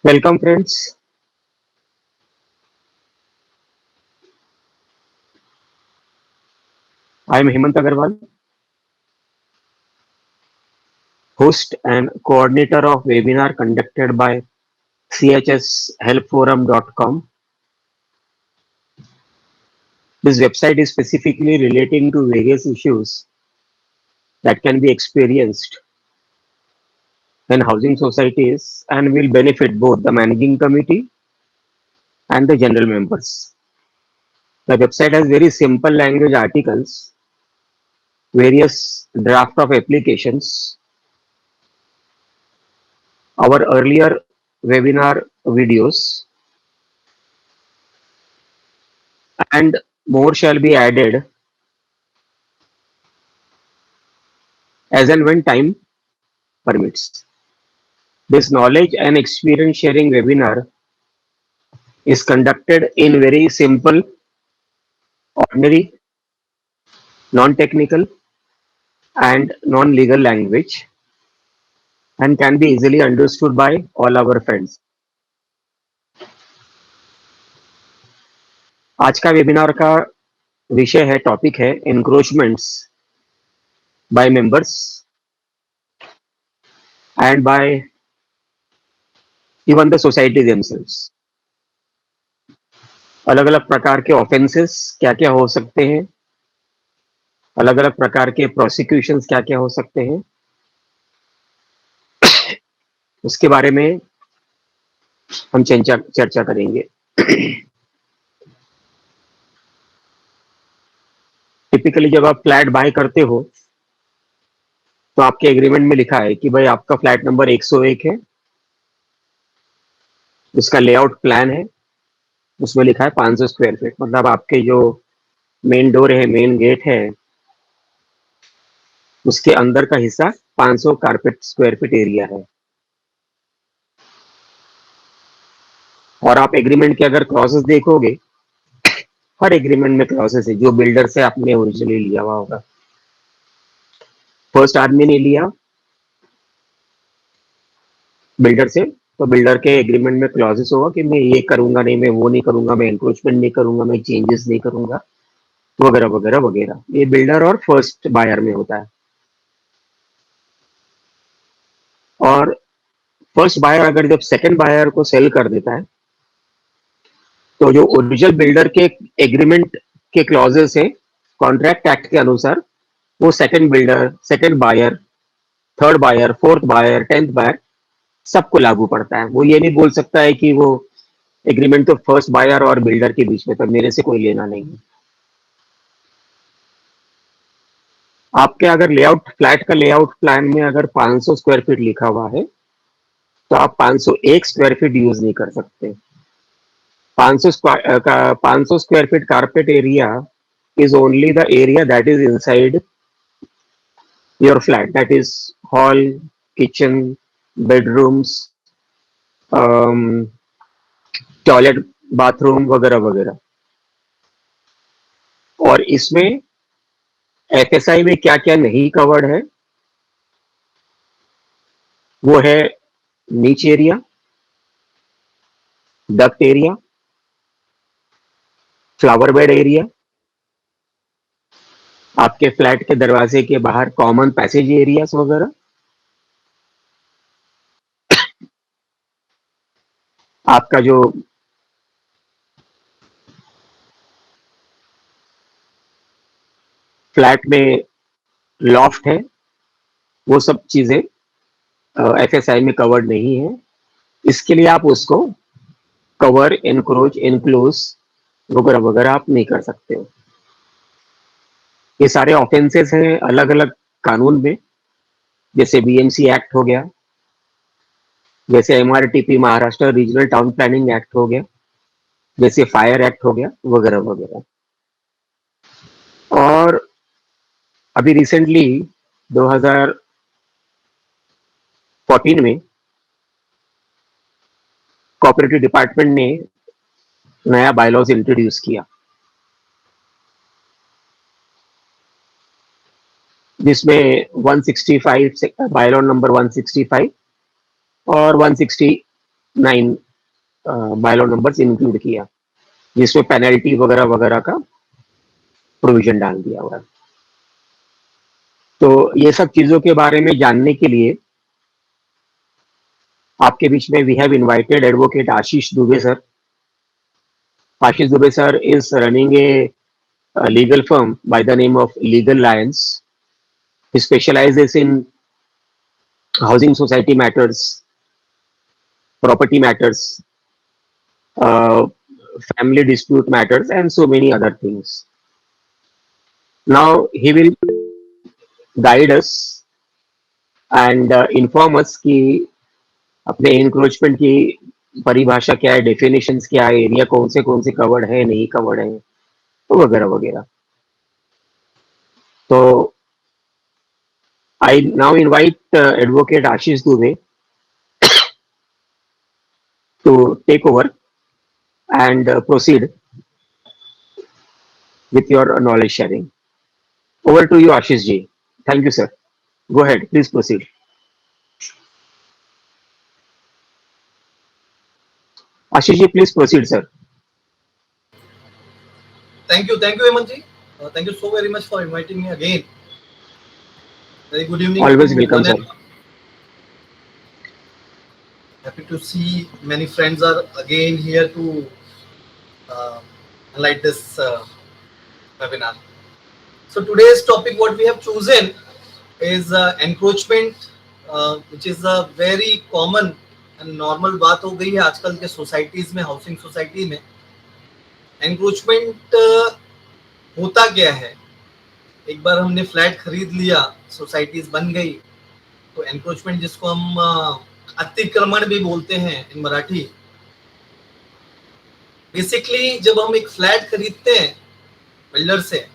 Welcome, friends. I am Hemant Agarwal, host and coordinator of webinar conducted by chshelpforum.com. This website is specifically relating to various issues that can be experienced in housing societies and will benefit both the managing committee and the general members. The website has very simple language articles, various draft of applications, our earlier webinar videos, and more shall be added as and when time permits. This knowledge and experience sharing webinar is conducted in very simple, ordinary, non-technical and non-legal language and can be easily understood by all our friends. आज का webinar का विषय है topic है encroachments by members and by even the society themselves. अलग अलग प्रकार के ऑफेंसेस क्या क्या हो सकते हैं, अलग अलग प्रकार के प्रोसिक्यूशंस क्या क्या हो सकते हैं, उसके बारे में हम चर्चा करेंगे. टिपिकली जब आप फ्लैट बाय करते हो तो आपके एग्रीमेंट में लिखा है कि भाई आपका फ्लैट नंबर 101 है, उसका लेआउट प्लान है, उसमें लिखा है 500 स्क्वायर फीट. मतलब आपके जो मेन डोर है, मेन गेट है, उसके अंदर का हिस्सा 500 कारपेट स्क्वायर फीट एरिया है. और आप एग्रीमेंट के अगर क्लॉजेस देखोगे, हर एग्रीमेंट में क्लॉजेस है जो बिल्डर से आपने ओरिजिनली लिया हुआ होगा. फर्स्ट आदमी ने लिया बिल्डर से, तो बिल्डर के एग्रीमेंट में क्लॉजेस होगा कि मैं ये करूंगा नहीं, मैं वो नहीं करूंगा, मैं एनक्रोचमेंट नहीं करूंगा, मैं चेंजेस नहीं करूंगा, वगैरह वगैरह वगैरह. ये बिल्डर और फर्स्ट बायर में होता है. और फर्स्ट बायर अगर जब सेकंड बायर को सेल कर देता है, तो जो ओरिजिनल बिल्डर के एग्रीमेंट के क्लॉजेस है कॉन्ट्रैक्ट एक्ट के अनुसार, वो second builder, second buyer, third buyer, fourth buyer, 10th buyer सबको लागू पड़ता है. वो ये नहीं बोल सकता है कि वो एग्रीमेंट तो फर्स्ट बायर और बिल्डर के बीच में था, मेरे से कोई लेना नहीं है. आपके अगर लेआउट, फ्लैट का लेआउट प्लान में अगर 500 स्क्वायर फीट लिखा हुआ है, तो आप 501 स्क्वायर फीट यूज नहीं कर सकते. 500 square feet carpet area is only the area that is inside your flat, that is hall, kitchen, bedrooms, toilet, bathroom वगैरह वगैरह. और इसमें एफएसआई में क्या क्या नहीं कवर्ड है, वो है नीच area, duct area, flower bed area, आपके फ्लैट के दरवाजे के बाहर कॉमन पैसेज एरियाज वगैरह, आपका जो फ्लैट में लॉफ्ट है, वो सब चीजें एफएसआई में कवर्ड नहीं है. इसके लिए आप उसको कवर, एनक्रोच, एनक्लोज वगैरह वगैरह आप नहीं कर सकते हो. ये सारे ऑफेंसेस हैं अलग अलग कानून में, जैसे बीएमसी एक्ट हो गया, जैसे MRTP Maharashtra regional town planning act हो गया, जैसे फायर एक्ट हो गया, वगैरह वगैरह. और अभी रिसेंटली 2014 में कोऑपरेटिव डिपार्टमेंट ने नया बायलॉज इंट्रोड्यूस किया, जिसमें 165 बायलॉ नंबर 165 और 160 9 बायलॉ नंबर्स इंक्लूड किया, जिसमें पेनल्टी वगैरह वगैरह का प्रोविजन डाल दिया हुआ है। तो ये सब चीजों के बारे में जानने के लिए आपके बीच में we have invited advocate Ashish Dubey sir. Ashish Dubey sir is running a legal firm by the name of Legal Lions. He specializes in housing society matters, property matters, uh, family dispute matters, and so many other things. Now he will guide us and inform us कि अपने encroachment की परिभाषा क्या है, definitions क्या है, area कौन से कवर्ड है, नहीं कवर्ड है, तो वगैरह वगैरह। तो I now invite Advocate Ashish Dubey to take over and proceed with your knowledge sharing. Over to you, Ashish ji. Thank you, sir. Go ahead, please proceed. Ashish ji, please proceed, sir. Thank you, Hemant ji. Thank you so very much for inviting me again. Very good evening. Always welcome, sir. Happy to see many friends are again here to highlight this webinar. So today's topic, what we have chosen is encroachment, which is a very common and normal बात हो गई है आजकल के societies में, housing society में। Encroachment होता क्या है? एक बार हमने फ्लैट खरीद लिया, सोसाइटीज बन गई, तो एनक्रोचमेंट जिसको हम अतिक्रमण भी बोलते हैं इन मराठी, बेसिकली जब हम एक फ्लैट खरीदते हैं बिल्डर से,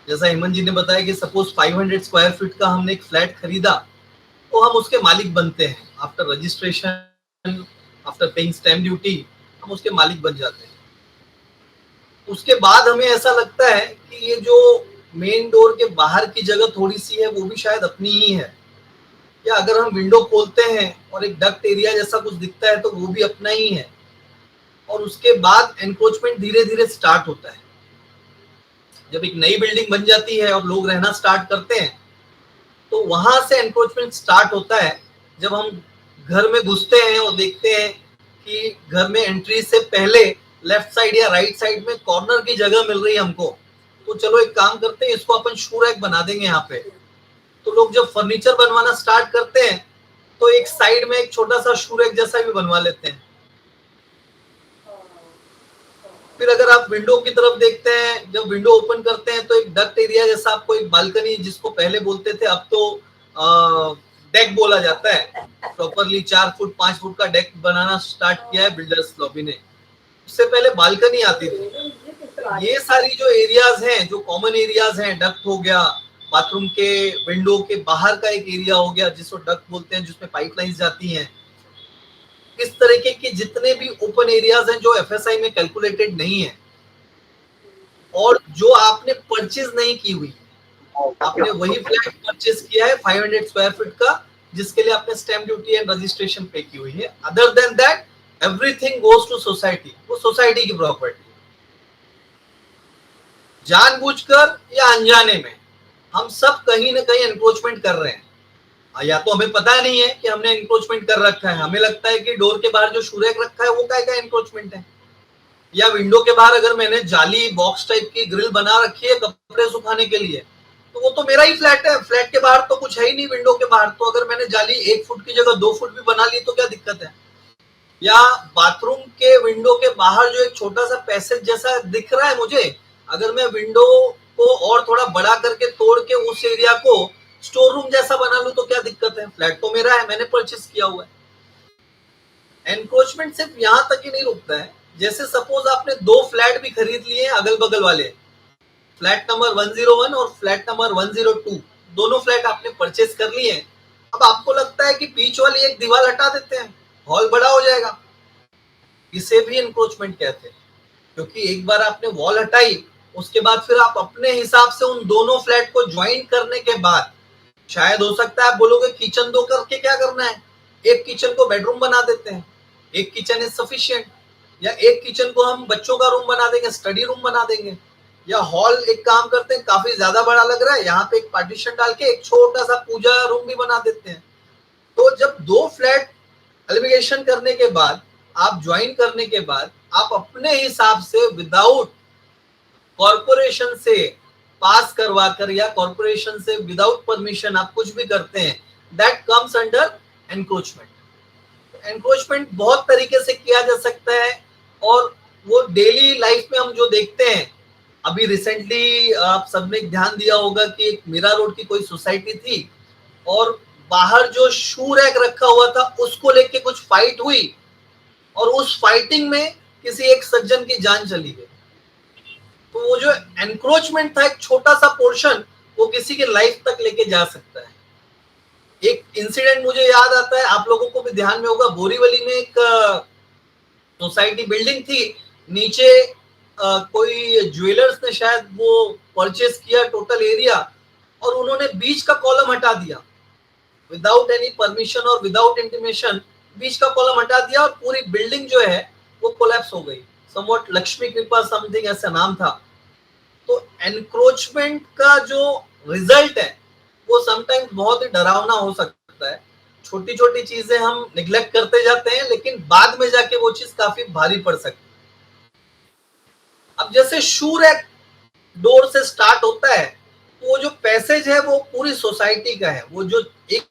जैसा हेमंत जी ने बताया कि सपोज 500 स्क्वायर फीट का हमने एक फ्लैट खरीदा, तो हम उसके मालिक बनते हैं। After registration, after paying stamp duty, हम उसके मालिक बन जाते हैं। उसके बाद हमें ऐसा लगता है कि ये जो मेन डोर के बाहर की जगह थोड़ी सी है, वो भी शायद अपनी ही है, या अगर हम विंडो खोलते हैं और एक डक्ट एरिया जैसा कुछ दिखता है तो वो भी अपना ही है। और उसके बाद एनक्रोचमेंट धीरे धीरे स्टार्ट होता है। जब एक नई बिल्डिंग बन जाती है और लोग रहना स्टार्ट करते हैं, तो वहां से एनक्रोचमेंट स्टार्ट होता है। जब हम घर में घुसते हैं और देखते हैं कि घर में एंट्री से पहले लेफ्ट साइड या राइट साइड में कॉर्नर की जगह मिल रही है हमको, तो चलो एक काम करते हैं, इसको अपन शू रैक बना देंगे यहाँ पे। तो लोग जब फर्नीचर बनवाना स्टार्ट करते हैं, तो एक साइड में एक छोटा सा शू रैक जैसा भी बनवा लेते हैं। फिर अगर आप विंडो की तरफ देखते हैं, जब विंडो ओपन करते हैं तो एक डक्ट एरिया जैसा, आपको एक बालकनी, जिसको पहले बोलते थे अब तो डेक बोला जाता है, प्रॉपरली 4 फुट 5 फुट का डेक बनाना स्टार्ट किया है बिल्डर्स लॉबी ने। उससे पहले बालकनी आती थी। ये सारी जो एरियाज हैं, जो कॉमन एरियाज हैं, डक्ट हो गया, बाथरूम के विंडो के बाहर का एक एरिया हो गया जिसको डक्ट बोलते हैं, जिसमें पाइपलाइंस जाती हैं, इस तरीके के जितने भी ओपन एरियाज हैं जो एफएसआई में कैलकुलेटेड नहीं है और जो आपने परचेज नहीं की हुई, आपने वही फ्लैट परचेज किया है 500 स्क्वायर फीट का, जिसके लिए आपने स्टैम्प ड्यूटी एंड रजिस्ट्रेशन पे की हुई है। Other than that everything goes to society, वो सोसाइटी की प्रॉपर्टी। जानबूझकर या अनजाने में हम सब कहीं ना कहीं एनक्रोचमेंट कर रहे हैं। या तो हमें पता नहीं है कि हमने एनक्रोचमेंट कर रखा है, हमें लगता है कि डोर के बाहर जो शू रैक रखा है वो क्या एनक्रोचमेंट है, या विंडो के बाहर अगर मैंने जाली बॉक्स टाइप की ग्रिल बना रखी है कपड़े सुखाने के लिए, तो वो तो मेरा ही फ्लैट है, फ्लैट के बाहर तो कुछ है ही नहीं विंडो के बाहर। तो अगर मैंने जाली 1 फुट की जगह 2 फुट भी बना ली तो क्या दिक्कत है? या बाथरूम के विंडो के बाहर जो एक छोटा सा पैसेज जैसा दिख रहा है मुझे, अगर मैं विंडो को और थोड़ा बड़ा करके तोड़ के उस एरिया को स्टोर रूम जैसा बना लूं तो क्या दिक्कत है? फ्लैट तो मेरा है, मैंने परचेस किया हुआ है। एनक्रोचमेंट सिर्फ यहां तक ही नहीं रुकता है। जैसे सपोज आपने 2 फ्लैट भी खरीद लिए अगल बगल वाले, फ्लैट नंबर 101 और फ्लैट नंबर 102, दोनों फ्लैट आपने परचेस कर लिए हैं। अब आपको लगता है कि बीच वाली एक दीवार हटा देते हैं, हॉल बड़ा हो जाएगा। इसे भी एनक्रोचमेंट कहते हैं, क्योंकि एक बार आपने वॉल हटाई, उसके बाद फिर आप अपने हिसाब से उन दोनों फ्लैट को ज्वाइन करने के बाद, शायद हो सकता है आप बोलोगे किचन 2 करके क्या करना है, एक किचन को बेडरूम बना देते हैं, एक किचन इज सफिशिएंट, या एक किचन को हम बच्चों का रूम बना देंगे, स्टडी रूम बना देंगे, या हॉल एक काम करते हैं काफी ज्यादा बड़ा लग रहा है, यहाँ पे एक पार्टीशन डाल के एक छोटा सा पूजा रूम भी बना देते हैं। तो जब दो फ्लैट एलिमिनेशन करने के बाद, आप ज्वाइन करने के बाद, आप अपने हिसाब से विदाउट कॉर्पोरेशन से पास करवाकर या कॉर्पोरेशन से विदाउट परमिशन आप कुछ भी करते हैं, that comes under encroachment. Encroachment बहुत तरीके से किया जा सकता है, और वो डेली लाइफ में हम जो देखते हैं, अभी रिसेंटली आप सबने ध्यान दिया होगा कि एक मीरा रोड की कोई सोसाइटी थी, और बाहर जो शू रैक रखा हुआ था उसको लेके कुछ फाइट हुई, और उस फाइटिंग में किसी एक सज्जन की जान चली गई। तो वो जो एनक्रोचमेंट था, एक छोटा सा पोर्शन, वो किसी के लाइफ तक लेके जा सकता है। एक इंसिडेंट मुझे याद आता है, आप लोगों को भी ध्यान में होगा, बोरीवली में एक सोसाइटी बिल्डिंग थी, नीचे कोई ज्वेलर्स ने शायद वो परचेस किया टोटल एरिया, और उन्होंने बीच का कॉलम हटा दिया विदाउट एनी परमिशन और विदाउट इंटीमेशन। बीच का कॉलम हटा दिया और पूरी बिल्डिंग जो है वो कोलैप्स हो गई। समवॉट लक्ष्मी कृपा समथिंग ऐसा नाम था। तो एनक्रोचमेंट का जो रिजल्ट है वो समटाइम्स बहुत ही डरावना हो सकता है। छोटी छोटी चीजें हम निग्लेक्ट करते जाते हैं, लेकिन बाद में जाके वो चीज काफी भारी पड़ सकती है। अब जैसे शू रैक डोर से स्टार्ट होता है, तो वो जो पैसेज है वो पूरी सोसाइटी का है। वो जो एक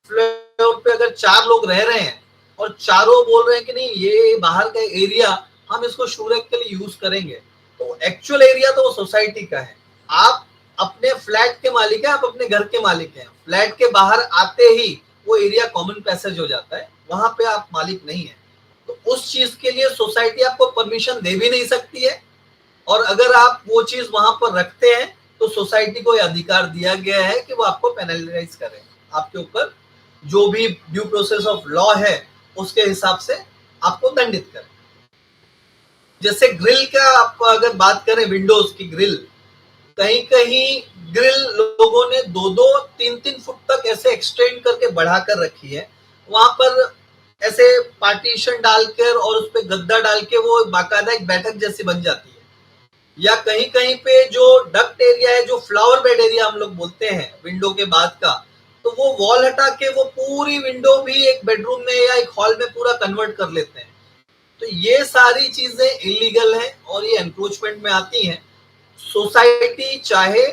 फ्लोर पे अगर 4 लोग रह रहे हैं और चारों बोल रहे हैं कि नहीं ये बाहर का एरिया हम इसको शू रैक के लिए यूज करेंगे, तो एक्चुअल एरिया तो वो सोसाइटी का है। आप अपने फ्लैट के मालिक हैं, आप अपने घर के मालिक हैं। फ्लैट के बाहर आते ही वो एरिया कॉमन पैसेज हो जाता है, वहां पे आप मालिक नहीं है। तो उस चीज के लिए सोसाइटी आपको परमिशन दे भी नहीं सकती है, और अगर आप वो चीज वहां पर रखते हैं तो सोसाइटी को यह अधिकार दिया गया है कि वो आपको पेनलाइज करे, आपके ऊपर जो भी ड्यू प्रोसेस ऑफ लॉ है उसके हिसाब से आपको दंडित करे। जैसे ग्रिल का आप अगर बात करें, विंडोज की ग्रिल, कहीं कहीं ग्रिल लोगों ने 2-2, 3-3 फुट तक ऐसे एक्सटेंड करके बढ़ाकर रखी है। वहां पर ऐसे पार्टीशन डालकर और उस पर गद्दा डाल के वो बाकायदा एक बैठक जैसी बन जाती है। या कहीं कहीं पे जो डक्ट एरिया है, जो फ्लावर बेड एरिया हम लोग बोलते हैं विंडो के बाद का, तो वो वॉल हटा के वो पूरी विंडो भी एक बेडरूम में या एक हॉल में पूरा कन्वर्ट कर लेते हैं। तो ये सारी चीजें इलीगल हैं और ये एनक्रोचमेंट में आती हैं। सोसाइटी चाहे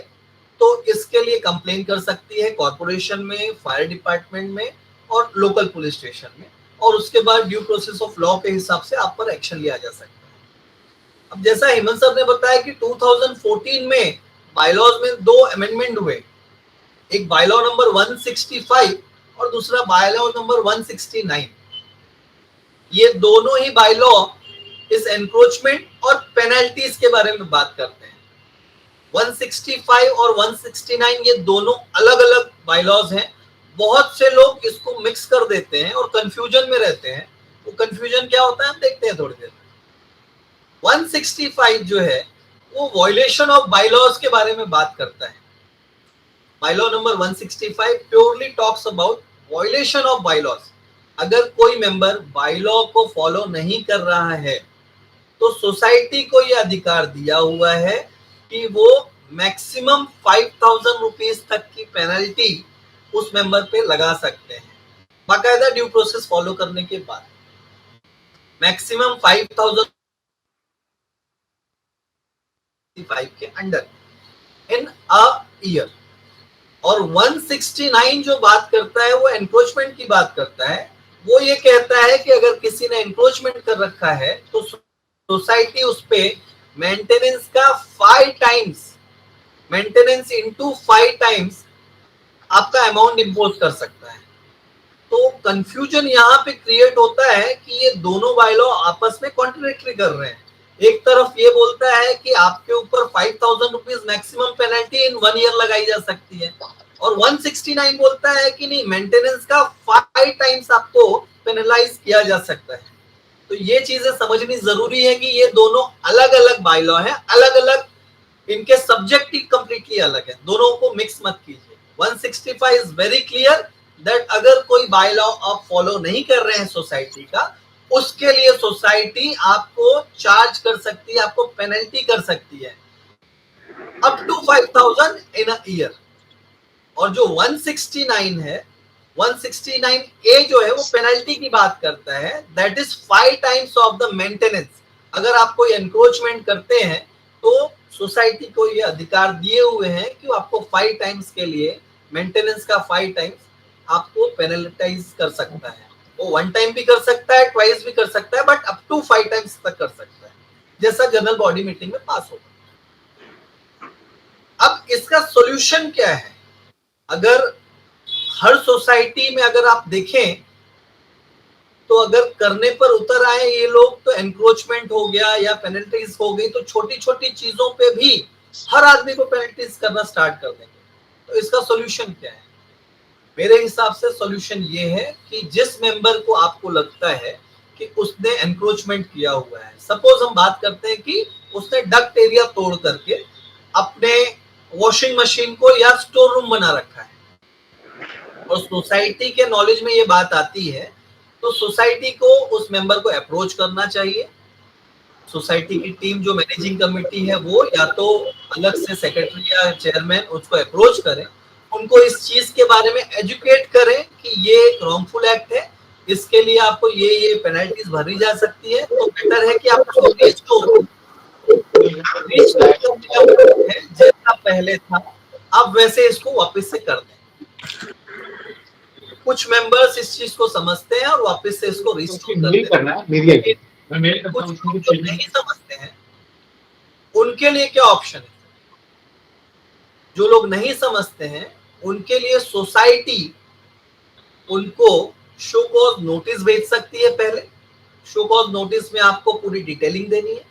तो इसके लिए कंप्लेन कर सकती है कॉर्पोरेशन में, फायर डिपार्टमेंट में और लोकल पुलिस स्टेशन में, और उसके बाद ड्यू प्रोसेस ऑफ लॉ के हिसाब से आप पर एक्शन लिया जा सकता है। अब जैसा हेमंत सर ने बताया कि 2014 में बायलॉज में 2 अमेंडमेंट हुए, एक बायलॉ नंबर 165 और दूसरा बायलॉ नंबर 169। ये दोनों ही बायलॉ इस एनक्रोचमेंट और पेनल्टीज के बारे में बात करते हैं। 165 और 169 ये दोनों अलग अलग बायलॉज हैं। बहुत से लोग इसको मिक्स कर देते हैं और कंफ्यूजन में रहते हैं। वो कंफ्यूजन क्या होता है हम देखते हैं थोड़ी देर में। 165 जो है वो वायलेशन ऑफ बायलॉज के बारे में बात करता है। Bylaw number 165 purely talks about violation of bylaws. अगर कोई मेंबर बायलॉ को फॉलो नहीं कर रहा है तो सोसाइटी को यह अधिकार दिया हुआ है कि वो मैक्सिमम 5,000 रुपीज तक की पेनल्टी उस मेंबर पे लगा सकते हैं, बाकायदा ड्यू प्रोसेस फॉलो करने के बाद। मैक्सिमम 5,000 के अंडर इन अ ईयर। और 169 जो बात करता है वो एनक्रोचमेंट की बात करता है। वो ये कहता है कि अगर किसी ने एनक्रोचमेंट कर रखा है तो सोसाइटी उस पे मेंटेनेंस का 5 टाइम्स, मेंटेनेंस इनटू 5 टाइम्स आपका अमाउंट इंपोज कर सकता है। तो कंफ्यूजन यहाँ पे क्रिएट होता है कि ये दोनों बायलॉ आपस में कॉन्ट्रडिक्टरी कर रहे हैं। एक तरफ ये बोलता है कि आपके ऊपर 5,000 रुपीज मैक्सिमम पेनल्टी इन 1 ईयर लगाई जा सकती है, और 169 बोलता है कि नहीं, मेंटेनेंस का 5 टाइम्स आपको पेनलाइज किया जा सकता है। तो ये चीजें समझनी जरूरी है कि ये दोनों अलग अलग बायलॉ हैं, अलग अलग, इनके सब्जेक्ट ही कंप्लीटली अलग है। दोनों को मिक्स मत कीजिए। 165 इज वेरी क्लियर दैट अगर कोई बाय लॉ आप फॉलो नहीं कर रहे हैं सोसाइटी का, उसके लिए सोसाइटी आपको चार्ज कर सकती है, आपको पेनल्टी कर सकती है up to 5,000 in a year. और जो 169 है, 169 ए जो है वो पेनल्टी की बात करता है, that is 5 times of the maintenance. अगर आप कोई एनक्रोचमेंट करते हैं तो सोसाइटी को ये अधिकार दिए हुए हैं कि वो आपको 5 टाइम्स के लिए, मेंटेनेंस का 5 टाइम्स आपको पेनल्टाइज कर सकता है। वो 1 टाइम भी कर सकता है, ट्वाइस भी कर सकता है, बट अप टू 5 टाइम्स तक कर सकता है, जैसा जनरल बॉडी मीटिंग में पास होगा। अब इसका सॉल्यूशन क्या है? अगर हर सोसाइटी में अगर आप देखें तो अगर करने पर उतर आए ये लोग तो एनक्रोचमेंट हो गया या पेनल्टीज हो गई, तो छोटी छोटी चीजों पे भी हर आदमी को पेनल्टीज करना स्टार्ट कर देंगे। तो इसका सॉल्यूशन क्या है? मेरे हिसाब से सॉल्यूशन ये है कि जिस मेंबर को आपको लगता है कि उसने एनक्रोचमेंट किया हुआ है, सपोज हम बात करते हैं कि उसने डक्ट एरिया तोड़ करके अपने वॉशिंग मशीन को या स्टोर रूम बना रखा है, और सोसाइटी के नॉलेज में ये बात आती है, तो सोसाइटी को उस मेंबर को अप्रोच करना चाहिए। सोसाइटी की टीम जो मैनेजिंग कमेटी है वो या तो अलग से सेक्रेटरी या चेयरमैन उसको अप्रोच करें, उनको इस चीज के बारे में एजुकेट करें कि ये एक रॉन्गफुल एक्ट है, इसके लिए आपको ये पेनल्टीज भरी जा सकती है। तो बेटर है कि आप उसको है जैसा पहले था अब वैसे इसको वापस से कर दें। कुछ मेंबर्स इस चीज को समझते हैं और वापस से इसको रिस्टोर करते हैं। कुछ लोग जो नहीं समझते हैं उनके लिए क्या ऑप्शन है? जो लोग नहीं समझते हैं उनके लिए सोसाइटी उनको शो कॉज नोटिस भेज सकती है। पहले शो कॉज नोटिस में आपको पूरी डिटेलिंग देनी है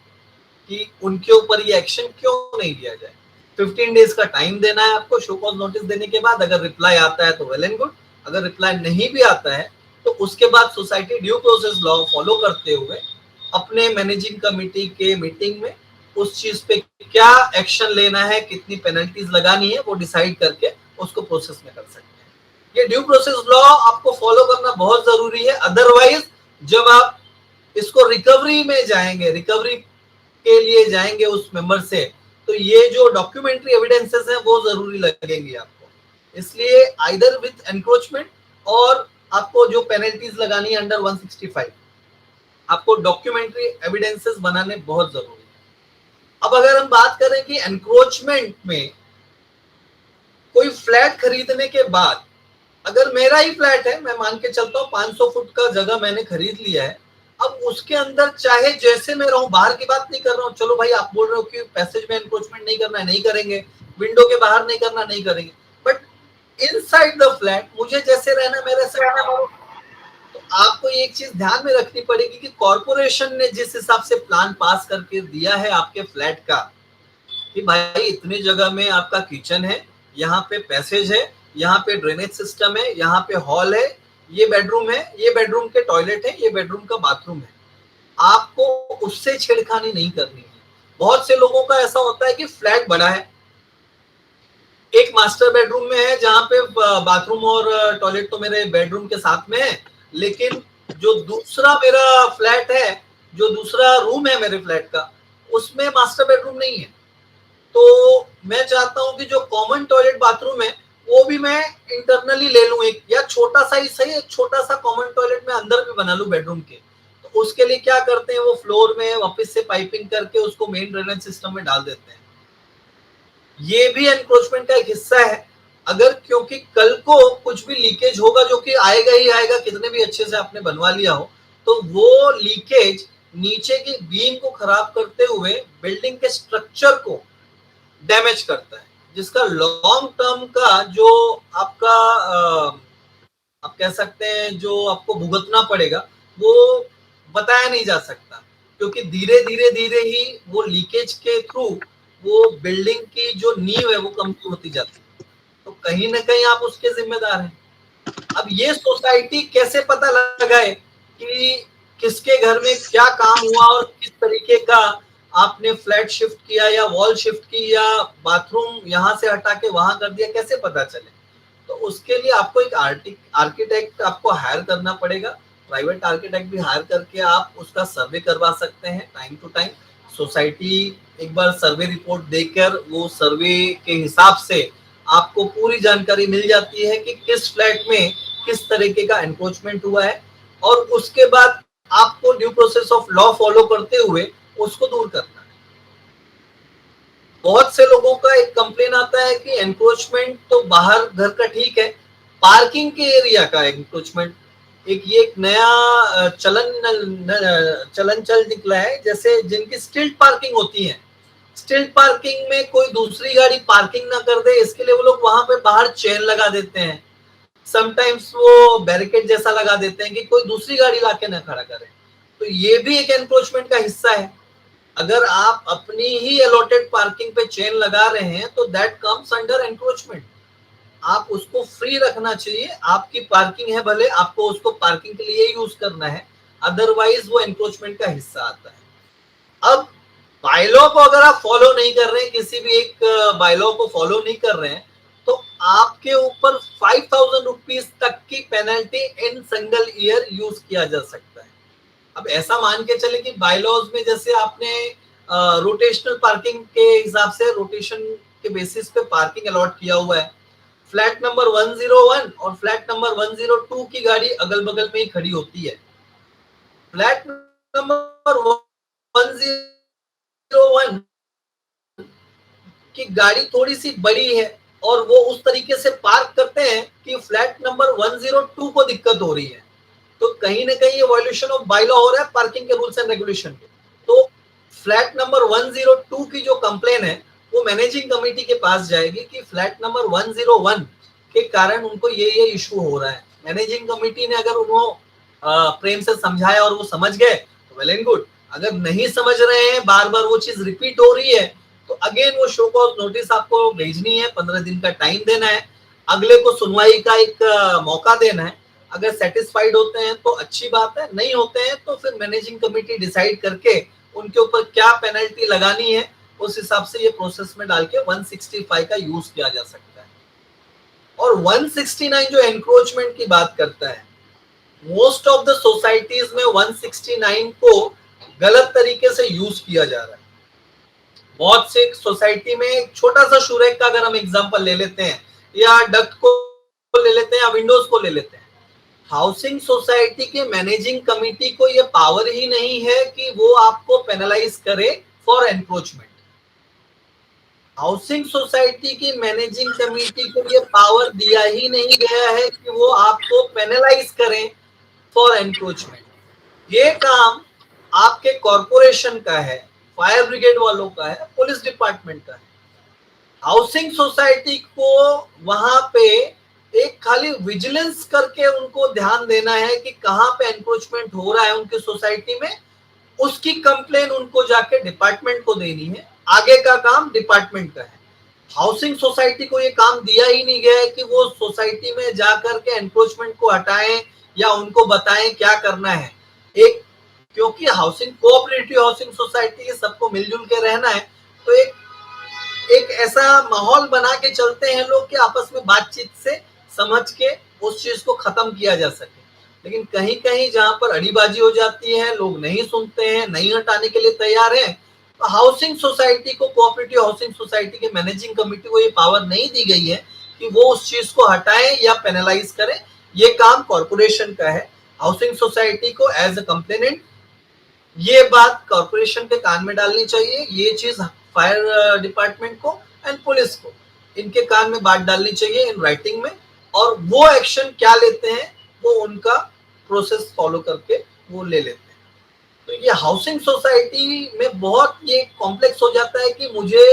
कि उनके ऊपर ये एक्शन क्यों नहीं लिया जाए। 15 डेज का टाइम देना है आपको शो कॉज नोटिस देने के बाद। अगर रिप्लाई आता है तो वेल एंड गुड, अगर रिप्लाई नहीं भी आता है तो उसके बाद society due process law follow करते हुए अपने मैनेजिंग कमेटी के मीटिंग में उस चीज पे क्या एक्शन लेना है, कितनी पेनल्टीज लगानी है, वो डिसाइड करके उसको प्रोसेस में कर सकते हैं। ये ड्यू प्रोसेस लॉ आपको फॉलो करना बहुत जरूरी है। अदरवाइज जब आप इसको रिकवरी में जाएंगे, रिकवरी के लिए जाएंगे उस मेंबर से, तो ये जो डॉक्यूमेंट्री एविडेंसेस हैं वो जरूरी लगेंगी आपको। इसलिए आइदर विथ एनक्रोचमेंट और आपको जो पेनल्टीज लगानी है अंडर 165, आपको डॉक्यूमेंट्री एविडेंसेस बनाने बहुत जरूरी है। अब अगर हम बात करें कि एनक्रोचमेंट में कोई फ्लैट खरीदने के बाद, अगर मेरा ही फ्लैट है, मैं मान के चलता हूँ 500 फुट का जगह मैंने खरीद लिया है, अब उसके अंदर चाहे जैसे मैं रहूं, बाहर की बात नहीं कर रहा हूँ, चलो भाई आप बोल रहे हो कि पैसेज में एनक्रोचमेंट नहीं करना है, नहीं करेंगे, विंडो के बाहर नहीं करना, नहीं करेंगे, बट इनसाइड द फ्लैट मुझे जैसे रहना मैं रह सकता हूं। तो आपको एक चीज ध्यान में रखनी पड़ेगी कि कॉर्पोरेशन ने जिस हिसाब से प्लान पास करके दिया है आपके फ्लैट का, कि भाई इतने जगह में आपका किचन है, यहाँ पे पैसेज है, यहाँ पे ड्रेनेज सिस्टम है, यहाँ पे हॉल है, ये बेडरूम है, ये बेडरूम के टॉयलेट है, ये बेडरूम का बाथरूम है, आपको उससे छेड़खानी नहीं करनी है। बहुत से लोगों का ऐसा होता है कि फ्लैट बड़ा है, एक मास्टर बेडरूम में है जहां पे बाथरूम और टॉयलेट तो मेरे बेडरूम के साथ में है, लेकिन जो दूसरा मेरा फ्लैट है, जो दूसरा रूम है मेरे फ्लैट का, उसमें मास्टर बेडरूम नहीं है। तो मैं चाहता हूं कि जो कॉमन टॉयलेट बाथरूम है वो भी मैं इंटरनली ले लूं एक, या छोटा सा ही सही, एक छोटा सा कॉमन टॉयलेट में अंदर भी बना लूं बेडरूम के। तो उसके लिए क्या करते हैं, वो फ्लोर में वापस से पाइपिंग करके उसको मेन ड्रेनेज सिस्टम में डाल देते हैं। ये भी एनक्रोचमेंट का एक हिस्सा है। अगर क्योंकि कल को कुछ भी लीकेज होगा, जो कि आएगा ही आएगा, कितने भी अच्छे से आपने बनवा लिया हो, तो वो लीकेज नीचे की बीम को खराब करते हुए बिल्डिंग के स्ट्रक्चर को डैमेज करता है, जिसका लॉन्ग टर्म का जो आपका आप कह सकते हैं जो आपको भुगतना पड़ेगा वो बताया नहीं जा सकता, क्योंकि धीरे धीरे धीरे ही वो लीकेज के थ्रू वो बिल्डिंग की जो नींव है वो कमजोर होती जाती है। तो कहीं ना कहीं आप उसके जिम्मेदार हैं। अब ये सोसाइटी कैसे पता लगाए कि किसके घर में क्या काम हुआ और किस तरीके का आपने फ्लैट शिफ्ट किया या वॉल शिफ्ट की या बाथरूम यहां से हटा के वहां कर दिया, कैसे पता चले? तो उसके लिए आपको एक आर्किटेक्ट आपको हायर करना पड़ेगा, प्राइवेट आर्किटेक्ट भी हायर करके आप उसका सर्वे करवा सकते हैं टाइम टू टाइम। सोसाइटी एक बार सर्वे रिपोर्ट देकर वो सर्वे के हिसाब से आपको पूरी जानकारी मिल जाती है कि किस फ्लैट में किस तरीके का एनक्रोचमेंट हुआ है, और उसके बाद आपको due process of law follow करते हुए उसको दूर करना है। बहुत से लोगों का एक कंप्लेन आता है कि एनक्रोचमेंट तो बाहर घर का ठीक है, पार्किंग के एरिया का एनक्रोचमेंट ये एक नया चलन चल निकला है। जैसे जिनकी स्टिल्ट पार्किंग होती है, स्टिल्ट पार्किंग में कोई दूसरी गाड़ी पार्किंग ना कर दे, इसके लिए वो लोग वहां पे बाहर चेन लगा देते हैं, समटाइम्स वो बैरिकेड जैसा लगा देते हैं कि कोई दूसरी गाड़ी लाके ना खड़ा करे। तो ये भी एक एनक्रोचमेंट का हिस्सा है। अगर आप अपनी ही अलॉटेड पार्किंग पे चेन लगा रहे हैं तो दैट कम्स अंडर एनक्रोचमेंट। आप उसको फ्री रखना चाहिए, आपकी पार्किंग है, भले आपको उसको पार्किंग के लिए यूज करना है, अदरवाइज वो एनक्रोचमेंट का हिस्सा आता है। अब बायलॉ को अगर आप फॉलो नहीं कर रहे हैं, किसी भी एक बायलॉ को फॉलो नहीं कर रहे हैं, तो आपके ऊपर 5,000 रुपीज तक की penalty in single year use किया जा सकता है। अब ऐसा मान के चले कि बायलॉज में जैसे आपने रोटेशनल पार्किंग के हिसाब से रोटेशन के बेसिस पे पार्किंग अलॉट किया हुआ है, फ्लैट नंबर 101 और फ्लैट नंबर 102 की गाड़ी अगल बगल में ही खड़ी होती है। फ्लैट नंबर 101 की गाड़ी थोड़ी सी बड़ी है और वो उस तरीके से पार्क करते हैं कि फ्लैट नंबर 102 को दिक्कत हो रही है, तो कहीं ना कहीं ये वायलेशन ऑफ बायलॉ हो रहा है पार्किंग के रूल्स एंड रेगुलेशन के। तो फ्लैट नंबर 102 की जो कंप्लेन है वो मैनेजिंग कमेटी के पास जाएगी कि फ्लैट नंबर 101 के कारण उनको ये इशू हो रहा है। मैनेजिंग कमेटी ने अगर उनको प्रेम से समझाया और वो समझ गए तो वेल एंड गुड, अगर नहीं समझ रहे हैं, बार बार वो चीज रिपीट हो रही है, तो अगेन वो शो कॉज नोटिस आपको भेजनी है, 15 दिन का टाइम देना है, अगले को सुनवाई का एक मौका देना है। अगर सेटिस्फाइड होते हैं तो अच्छी बात है, नहीं होते हैं तो फिर मैनेजिंग कमेटी डिसाइड करके उनके ऊपर क्या पेनल्टी लगानी है उस हिसाब से ये प्रोसेस में डाल के 165 का यूज किया जा सकता है। और 169 जो एनक्रोचमेंट की बात करता है, मोस्ट ऑफ द सोसाइटीज में 169 को गलत तरीके से यूज किया जा रहा है। बहुत से सोसाइटी में एक छोटा सा शुरेक का अगर हम एग्जांपल ले लेते हैं, या डक्ट को ले लेते हैं, या विंडोज को ले लेते हैं, हाउसिंग सोसाइटी के मैनेजिंग कमेटी को ये पावर ही नहीं है कि वो आपको पेनलाइज करे फॉर एनक्रोचमेंट। हाउसिंग सोसाइटी की मैनेजिंग कमेटी को ये पावर दिया ही नहीं गया है कि वो आपको पेनलाइज करें फॉर एनक्रोचमेंट। ये काम आपके कॉरपोरेशन का है, फायर ब्रिगेड वालों का है, पुलिस डिपार्टमेंट का है। हाउसिंग सोसाइटी को वहां पे एक खाली विजिलेंस करके उनको ध्यान देना है कि कहां पे एनक्रोचमेंट हो रहा है उनकी सोसाइटी में, उसकी कंप्लेन उनको जाके डिपार्टमेंट को देनी है, आगे का काम डिपार्टमेंट का है। हाउसिंग सोसाइटी को ये काम दिया ही नहीं गया है कि वो सोसाइटी में जाकर के एनक्रोचमेंट को हटाएं या उनको बताएं क्या करना है। एक क्योंकि हाउसिंग कोऑपरेटिव हाउसिंग सोसाइटी सबको मिलजुल के रहना है, तो एक ऐसा माहौल बना के चलते हैं लोग कि आपस में बातचीत से समझ के उस चीज को खत्म किया जा सके। लेकिन कहीं कहीं जहां पर अड़ीबाजी हो जाती है, लोग नहीं सुनते हैं, नहीं हटाने के लिए तैयार हैं, तो हाउसिंग सोसाइटी को, कोऑपरेटिव हाउसिंग सोसाइटी के मैनेजिंग कमेटी को ये पावर नहीं दी गई है कि वो उस चीज को हटाएं या पेनलाइज करें। ये काम कॉर्पोरेशन का है। हाउसिंग सोसाइटी को एज अ कंप्लेनेंट ये बात कॉर्पोरेशन के कान में डालनी चाहिए, ये चीज फायर डिपार्टमेंट को एंड पुलिस को, इनके कान में बात डालनी चाहिए इन राइटिंग में, और वो एक्शन क्या लेते हैं वो उनका प्रोसेस फॉलो करके वो ले लेते हैं। तो ये हाउसिंग सोसाइटी में बहुत ये कॉम्प्लेक्स हो जाता है कि मुझे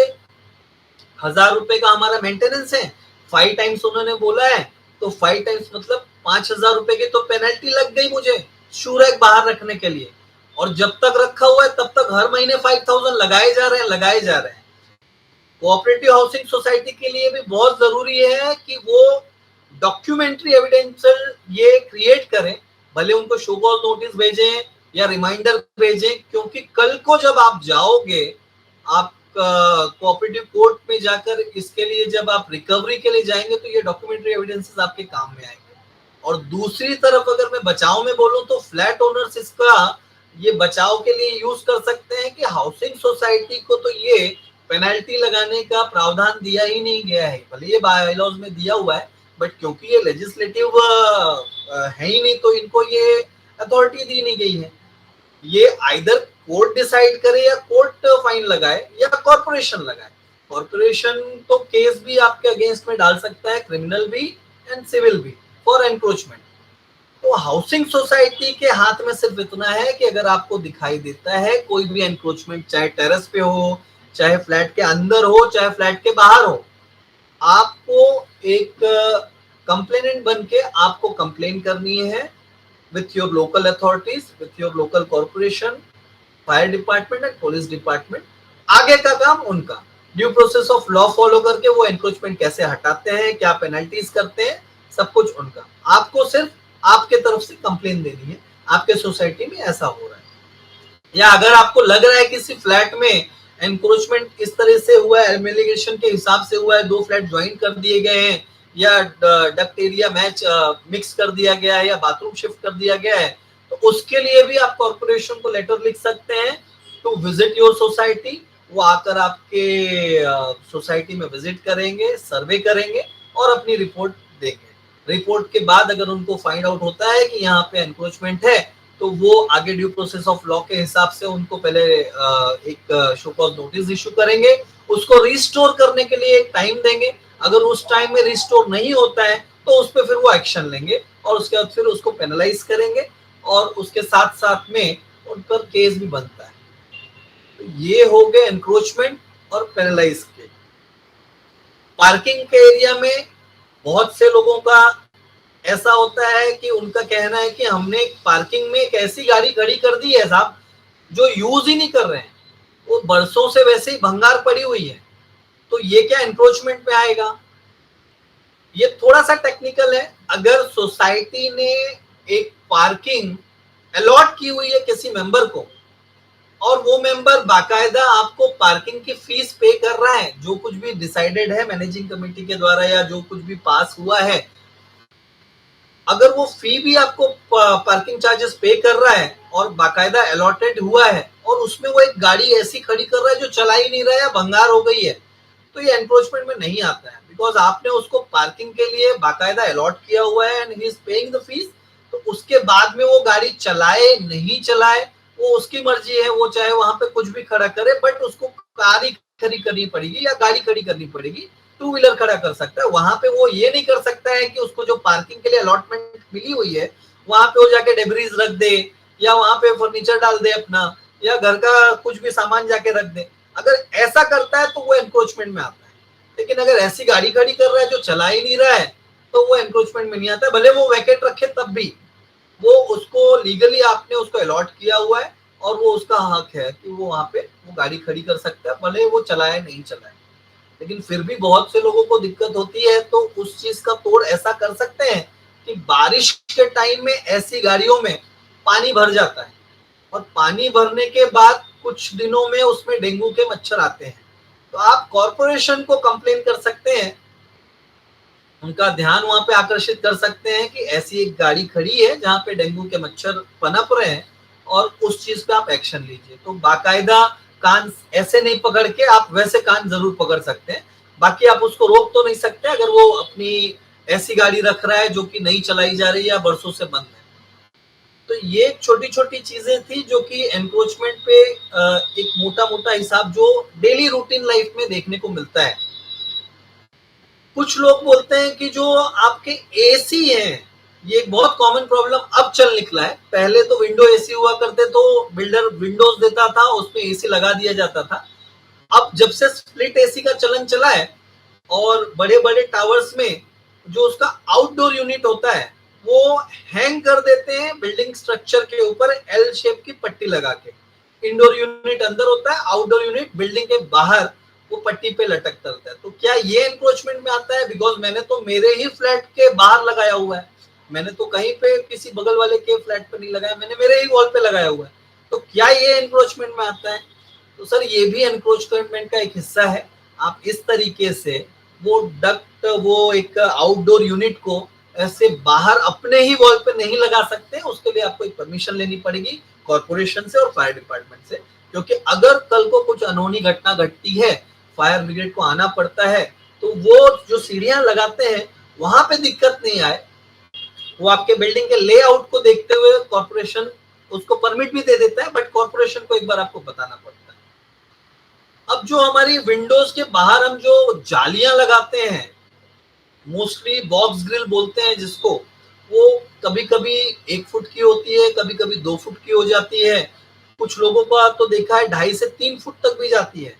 1,000 रुपए का हमारा मेंटेनेंस है, 5 टाइम्स उन्होंने बोला है, तो 5 टाइम्स मतलब 5,000 रुपए की तो पेनल्टी लग गई मुझे शूरैक बाहर रखने के लिए, और जब तक रखा हुआ है तब तक हर महीने 5,000 लगाए जा रहे हैं। कोऑपरेटिव हाउसिंग सोसाइटी के लिए भी बहुत जरूरी है कि वो डॉक्यूमेंट्री एविडेंशियल ये क्रिएट करें, भले उनको शो कॉज नोटिस भेजें या रिमाइंडर भेजें, क्योंकि कल को जब आप जाओगे, आप कोऑपरेटिव कोर्ट में जाकर इसके लिए जब आप रिकवरी के लिए जाएंगे तो ये डॉक्यूमेंट्री एविडेंसेस आपके काम में आएंगे। और दूसरी तरफ अगर मैं बचाव में बोलूं तो फ्लैट ओनर्स इसका ये बचाव के लिए यूज कर सकते हैं कि हाउसिंग सोसाइटी को तो ये पेनल्टी लगाने का प्रावधान दिया ही नहीं गया है, भले ये बायलॉज में दिया हुआ है, बट क्योंकि ये लेजिस्लेटिव है ही नहीं तो इनको ये अथॉरिटी दी नहीं गई है। ये आइदर कोर्ट डिसाइड करे या कोर्ट फाइन लगाए या कॉर्पोरेशन लगाए। कॉर्पोरेशन तो केस भी आपके अगेंस्ट में डाल सकता है, क्रिमिनल भी एंड सिविल भी, फॉर एनक्रोचमेंट। तो हाउसिंग सोसाइटी के हाथ में सिर्फ इतना है कि अगर आपको दिखाई देता है कोई भी एनक्रोचमेंट, चाहे टेरेस पे हो, चाहे फ्लैट के अंदर हो, चाहे फ्लैट के बाहर हो, आपको एक कंप्लेनेंट बन के आपको कंप्लेन करनी है with your local authorities, with your local corporation, fire department and police department. आगे का काम उनका, due process of law follow करके वो एनक्रोचमेंट कैसे हटाते हैं, क्या पेनल्टीज करते हैं, सब कुछ उनका। आपको सिर्फ आपके तरफ से कंप्लेन देनी है आपके सोसाइटी में ऐसा हो रहा है। या अगर आपको लग रहा है किसी फ्लैट में एनक्रोचमेंट इस तरह से हुआ है, एलिगेशन के हिसाब से हुआ है, 2 फ्लैट ज्वाइन कर दिए गए हैं या डक्ट एरिया मैच मिक्स कर दिया गया है या बाथरूम शिफ्ट कर दिया गया है, तो उसके लिए भी आप कॉर्पोरेशन को लेटर लिख सकते हैं टू विजिट योर सोसाइटी। वो आकर आपके सोसाइटी में विजिट करेंगे, सर्वे करेंगे और अपनी रिपोर्ट देंगे। रिपोर्ट के बाद अगर उनको फाइंड आउट होता है कि यहाँ पे एनक्रोचमेंट है तो वो आगे ड्यू प्रोसेस ऑफ लॉ के हिसाब से उनको पहले एक शो कॉज नोटिस इशू करेंगे, उसको रिस्टोर करने के लिए एक टाइम देंगे। अगर उस टाइम में रिस्टोर नहीं होता है तो उस पर फिर वो एक्शन लेंगे और उसके बाद फिर उसको पेनलाइज करेंगे और उसके साथ साथ में उन पर केस भी बनता है। तो ये हो गए एनक्रोचमेंट और पेनलाइज के। पार्किंग के एरिया में बहुत से लोगों का ऐसा होता है कि उनका कहना है कि हमने पार्किंग में एक ऐसी गाड़ी खड़ी कर दी है साहब जो यूज ही नहीं कर रहे हैं, वो बरसों से वैसे ही भंगार पड़ी हुई है, तो ये क्या एनक्रोचमेंट में आएगा? ये थोड़ा सा टेक्निकल है। अगर सोसाइटी ने एक पार्किंग अलॉट की हुई है किसी मेंबर को और वो मेंबर बाकायदा आपको पार्किंग की फीस पे कर रहा है, जो कुछ भी डिसाइडेड है मैनेजिंग कमेटी के द्वारा या जो कुछ भी पास हुआ है, अगर वो फी भी आपको पार्किंग चार्जेस पे कर रहा है और बाकायदा अलॉटेड हुआ है और उसमें वो एक गाड़ी ऐसी खड़ी कर रहा है जो चला ही नहीं रहा है, भंगार हो गई है, तो ये एनक्रोचमेंट में नहीं आता है। बिकॉज आपने उसको पार्किंग के लिए बाकायदा अलॉट किया हुआ है and he is paying the fees. तो उसके बाद में वो गाड़ी चलाए नहीं चलाए वो उसकी मर्जी है, वो चाहे वहां पे कुछ भी खड़ा करे, बट उसको कार ही खड़ी करनी पड़ेगी या गाड़ी खड़ी करनी पड़ेगी, 2 व्हीलर खड़ा कर सकता है। वहां पे वो ये नहीं कर सकता है कि उसको जो पार्किंग के लिए अलॉटमेंट मिली हुई है वहां पे वो जाके डेब्रीज रख दे या वहां पे फर्नीचर डाल दे अपना या घर का कुछ भी सामान जाके रख दे। अगर ऐसा करता है तो वो एनक्रोचमेंट में आता है। लेकिन अगर ऐसी गाड़ी खड़ी कर रहा है जो चला ही नहीं रहा है तो वो एनक्रोचमेंट में नहीं आता है, भले वो वैकेट रखे तब भी। वो उसको लीगली आपने उसको अलॉट किया हुआ है और वो उसका हक है कि वो वहां पे वो गाड़ी खड़ी कर सकता है, भले वो चलाए नहीं चलाए। लेकिन फिर भी बहुत से लोगों को दिक्कत होती है, तो उस चीज का तोड़ ऐसा कर सकते हैं कि बारिश के टाइम में ऐसी गाड़ियों में पानी भर जाता है और पानी भरने के बाद कुछ दिनों में उसमें डेंगू के मच्छर आते हैं। तो आप कॉर्पोरेशन को कंप्लेन कर सकते हैं, उनका ध्यान वहां पे आकर्षित कर सकते हैं कि ऐसी एक गाड़ी खड़ी है जहां पे डेंगू के मच्छर पनप रहे हैं और उस चीज पे आप एक्शन लीजिए। तो बाकायदा कान ऐसे नहीं पकड़ के आप वैसे कान जरूर पकड़ सकते हैं, बाकी आप उसको रोक तो नहीं सकते अगर वो अपनी ऐसी गाड़ी रख रहा है जो कि नहीं चलाई जा रही या बरसों से बंद है। तो ये छोटी छोटी चीजें थी जो कि एनक्रोचमेंट पे एक मोटा मोटा हिसाब जो डेली रूटीन लाइफ में देखने को मिलता है। कुछ लोग बोलते हैं कि जो आपके एसी हैं, ये एक बहुत कॉमन प्रॉब्लम अब चल निकला है। पहले तो विंडो एसी हुआ करते तो बिल्डर विंडोज देता था, उसमें एसी लगा दिया जाता था। अब जब से स्प्लिट एसी का चलन चला है और बड़े बड़े टावर्स में जो उसका आउटडोर यूनिट होता है वो हैंग कर देते हैं बिल्डिंग स्ट्रक्चर के ऊपर एल शेप की पट्टी लगा के। इंडोर यूनिट अंदर होता है, आउटडोर यूनिट बिल्डिंग के बाहर वो पट्टी पे लटकता रहता है। तो क्या ये एनक्रोचमेंट में आता है? बिकॉज मैंने तो मेरे ही फ्लैट के बाहर लगाया हुआ है, मैंने तो कहीं पे किसी बगल वाले के फ्लैट पे नहीं लगाया, मैंने मेरे ही वॉल पे लगाया हुआ है। तो क्या ये एनक्रोचमेंट में आता है? तो सर ये भी एनक्रोचमेंट का एक हिस्सा है। आप इस तरीके से वो डक्ट, वो एक आउटडोर यूनिट को ऐसे बाहर अपने ही वॉल पे नहीं लगा सकते, उसके लिए आपको एक परमिशन लेनी पड़ेगी कॉर्पोरेशन से और फायर डिपार्टमेंट से, क्योंकि अगर कल को कुछ अनहोनी घटना घटती है, फायर ब्रिगेड को आना पड़ता है, तो वो जो सीढ़ियां लगाते हैं वहां पे दिक्कत नहीं आए, वो आपके बिल्डिंग के लेआउट को देखते हुए कॉर्पोरेशन उसको परमिट भी दे देता है, बट कॉर्पोरेशन को एक बार आपको बताना पड़ता है। अब जो हमारी विंडोज के बाहर हम जो जालियां लगाते हैं, मोस्टली बॉक्स ग्रिल बोलते हैं जिसको, वो कभी कभी 1 फुट की होती है, कभी कभी 2 फुट की हो जाती है, कुछ लोगों का तो देखा है 2.5 से 3 फुट तक भी जाती है।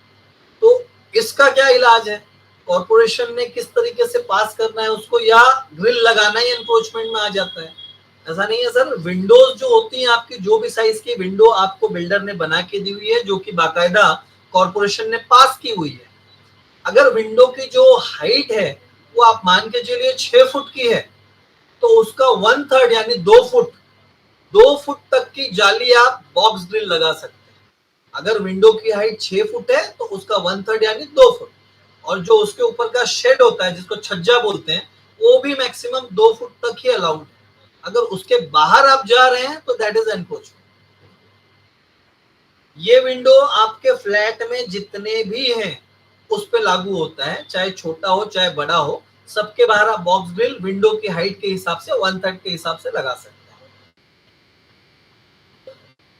तो इसका क्या इलाज है, कॉर्पोरेशन ने किस तरीके से पास करना है उसको, या ग्रिल लगाना ही एनक्रोचमेंट में आ जाता है? ऐसा नहीं है सर, विंडोज जो होती हैं आपकी, जो भी साइज की विंडो आपको बिल्डर ने बना के दी हुई है, जो कि बाकायदा कॉर्पोरेशन ने पास की हुई है, अगर विंडो की जो हाइट है वो आप मान के चलिए 6 फुट की है, तो उसका 1/3 यानी 2 फुट तक की जाली आप बॉक्स ग्रिल लगा सकते हैं। अगर विंडो की हाइट 6 फुट है तो उसका 1/3 यानी 2 फुट, और जो उसके ऊपर का शेड होता है जिसको छज्जा बोलते हैं, वो भी मैक्सिमम 2 फुट तक ही अलाउड है। अगर उसके बाहर आप जा रहे हैं तो दैट इज एनक्रोचमेंट। ये विंडो आपके फ्लैट में जितने भी हैं उस पे लागू होता है, चाहे छोटा हो चाहे बड़ा हो, सबके बाहर आप बॉक्स ग्रिल विंडो की हाइट के हिसाब से 1/3 के हिसाब से लगा सकते हैं।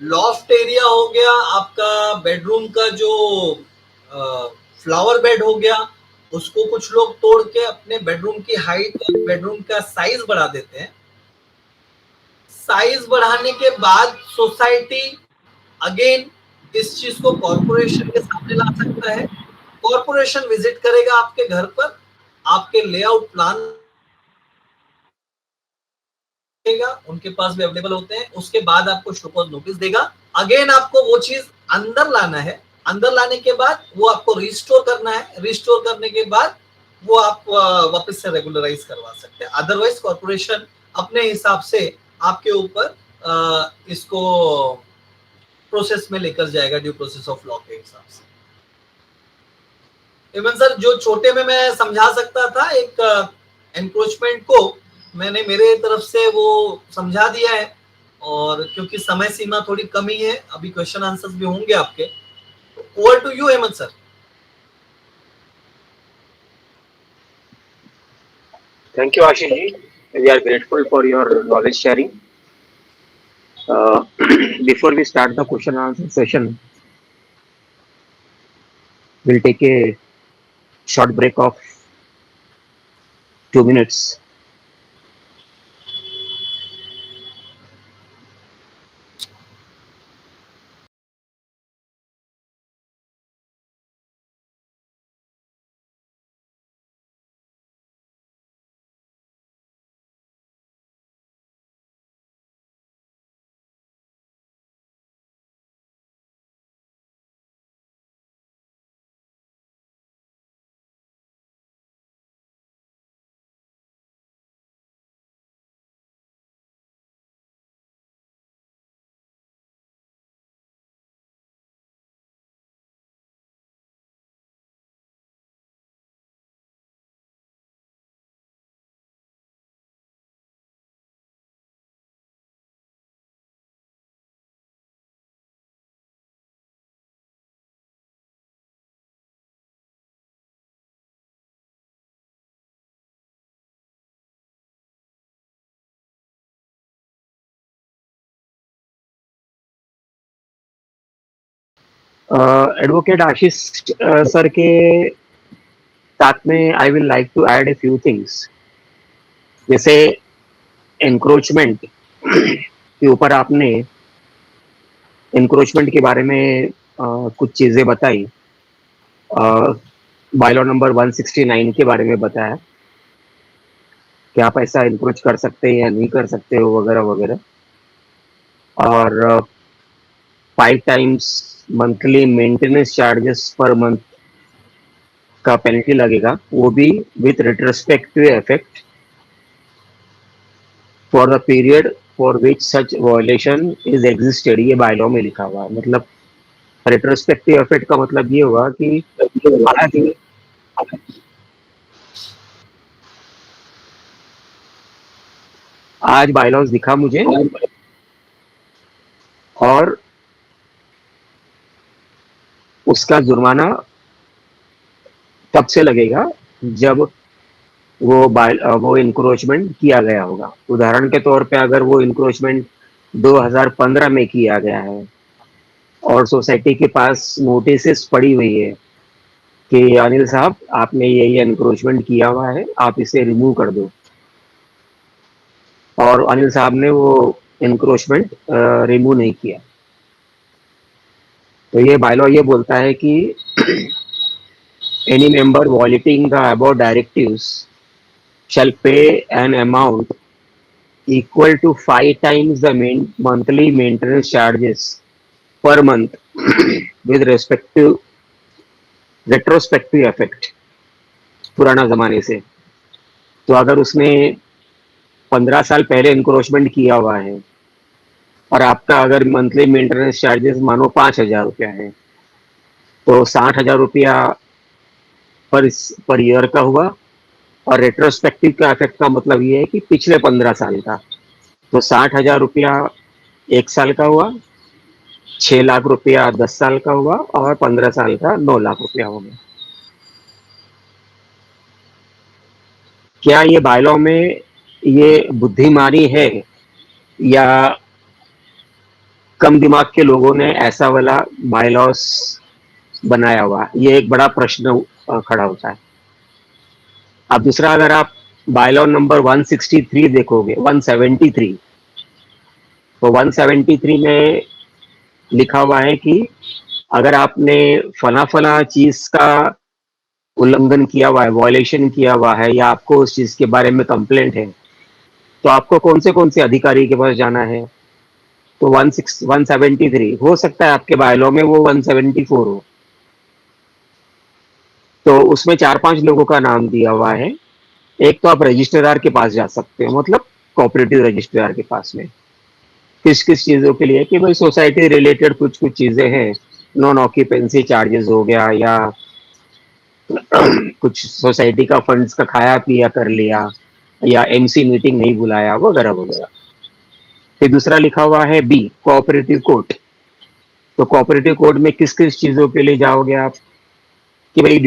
लॉफ्ट एरिया हो गया आपका, बेडरूम का जो फ्लावर बेड हो गया, उसको कुछ लोग तोड़ के अपने बेडरूम की हाइट, बेडरूम का साइज बढ़ा देते हैं। साइज बढ़ाने के बाद सोसाइटी अगेन इस चीज को कॉर्पोरेशन के सामने ला सकता है, कॉर्पोरेशन विजिट करेगा आपके घर पर, आपके लेआउट प्लान देगा, उनके पास भी अवेलेबल होते हैं, उसके बाद आपको शो कॉज नोटिस देगा। अगेन आपको वो चीज अंदर लाना है, अंदर लाने के बाद वो आपको रिस्टोर करना है, रिस्टोर करने के बाद वो आप वापस से रेगुलराइज करवा सकते हैं। अदरवाइज कॉर्पोरेशन अपने हिसाब से आपके ऊपर इसको प्रोसेस में लेकर जाएगा, ड्यू प्रोसेस ऑफ लॉ के हिसाब से। इवन सर जो छोटे में मैं समझा सकता था, एक एनक्रोचमेंट को मैंने मेरे तरफ से वो समझा दिया है, और क्योंकि समय सीमा थोड़ी कमी है, अभी क्वेश्चन आंसर्स भी होंगे आपके, over to you Hemant sir. Thank you, Ashish ji. We are grateful for your knowledge sharing. Before we start the question and answer session, we'll take a short break of 2 minutes. Advocate Ashish sir के साथ में I will like to add a few things. जैसे encroachment के ऊपर आपने encroachment के बारे में कुछ चीजें बताई, बायलॉ नंबर 169 के बारे में बताया कि आप ऐसा एनक्रोच कर सकते हैं या नहीं कर सकते हो वगैरह वगैरह, और 5 times monthly maintenance charges per month का पेनल्टी लगेगा, वो भी with retrospective effect for the period for which such violation is existed. ये बायलॉ में लिखा हुआ है। मतलब रेट्रोस्पेक्टिव इफेक्ट का मतलब ये हुआ कि आज बायलॉज दिखा मुझे और उसका जुर्माना तब से लगेगा जब वो इंक्रोचमेंट किया गया होगा। उदाहरण के तौर पे अगर वो इंक्रोचमेंट 2015 में किया गया है और सोसाइटी के पास नोटिस पड़ी हुई है कि अनिल साहब आपने ये एनक्रोचमेंट किया हुआ है, आप इसे रिमूव कर दो, और अनिल साहब ने वो एनक्रोचमेंट रिमूव नहीं किया, तो ये बायलॉ ये बोलता है कि any member वॉलेटिंग the above directives shall pay an amount equal to 5 times the monthly maintenance charges per month with retrospective effect। पुराना जमाने से, तो अगर उसने 15 साल पहले इंक्रोचमेंट किया हुआ है और आपका अगर मंथली मेंटेनेंस चार्जेस मानो 5,000 रुपया है, तो 60,000 रुपया पर ईयर का हुआ, और रेट्रोस्पेक्टिव का इफेक्ट का मतलब ये है कि पिछले 15 साल का, तो 60,000 रुपया 1 साल का हुआ, 6 लाख रुपया 10 साल का हुआ, और 15 साल का 9 लाख रुपया हो गया। क्या ये बायलॉ में ये बुद्धिमानी है या कम दिमाग के लोगों ने ऐसा वाला बायलॉस बनाया हुआ, ये एक बड़ा प्रश्न खड़ा होता है। अब दूसरा, अगर आप बायलॉ नंबर 163 देखोगे, 173, तो 173 में लिखा हुआ है कि अगर आपने फला फला चीज का उल्लंघन किया हुआ है, वॉयलेशन किया हुआ है, या आपको उस चीज के बारे में कंप्लेंट है, तो आपको कौन से अधिकारी के पास जाना है? तो 173 हो सकता है आपके बायलॉ में वो 174 हो, तो उसमें 4-5 लोगों का नाम दिया हुआ है। एक तो आप रजिस्ट्रार के पास जा सकते हो, मतलब कोऑपरेटिव रजिस्ट्रार के पास में, किस किस चीजों के लिए कि भाई सोसाइटी रिलेटेड कुछ कुछ चीजें हैं, नॉन ऑक्यूपेंसी चार्जेस हो गया, या कुछ सोसाइटी का फंड्स का खाया पिया कर लिया, या एमसी मीटिंग नहीं बुलाया, वगैरह वगैरह। फिर दूसरा लिखा हुआ है बी, कोऑपरेटिव कोर्ट। तो कोऑपरेटिव कोर्ट में किस किस चीजों के लिए जाओगे आप कि भाई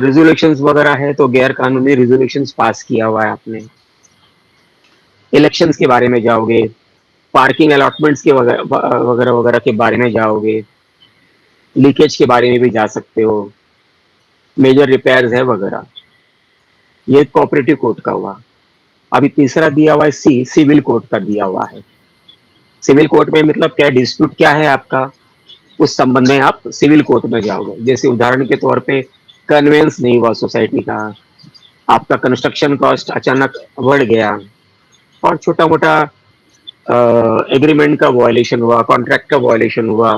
रेजोल्यूशंस वगैरह है, तो गैर कानूनी रेजोल्यूशंस पास किया हुआ है आपने, इलेक्शंस के बारे में जाओगे, पार्किंग अलॉटमेंट्स के वगैरह वगैरह के बारे में जाओगे, लीकेज के बारे में भी जा सकते हो, मेजर रिपेयर्स है वगैरह। ये कोऑपरेटिव कोर्ट का हुआ। अभी तीसरा दिया हुआ है सी, सिविल कोर्ट का दिया हुआ है। सिविल कोर्ट में मतलब क्या, डिस्प्यूट क्या है आपका, उस संबंध में आप सिविल कोर्ट में जाओगे। जैसे उदाहरण के तौर पे कन्वेंस नहीं हुआ सोसाइटी का, आपका कंस्ट्रक्शन कॉस्ट अचानक बढ़ गया, और छोटा मोटा एग्रीमेंट का वायलेशन हुआ, कॉन्ट्रैक्ट का वायलेशन हुआ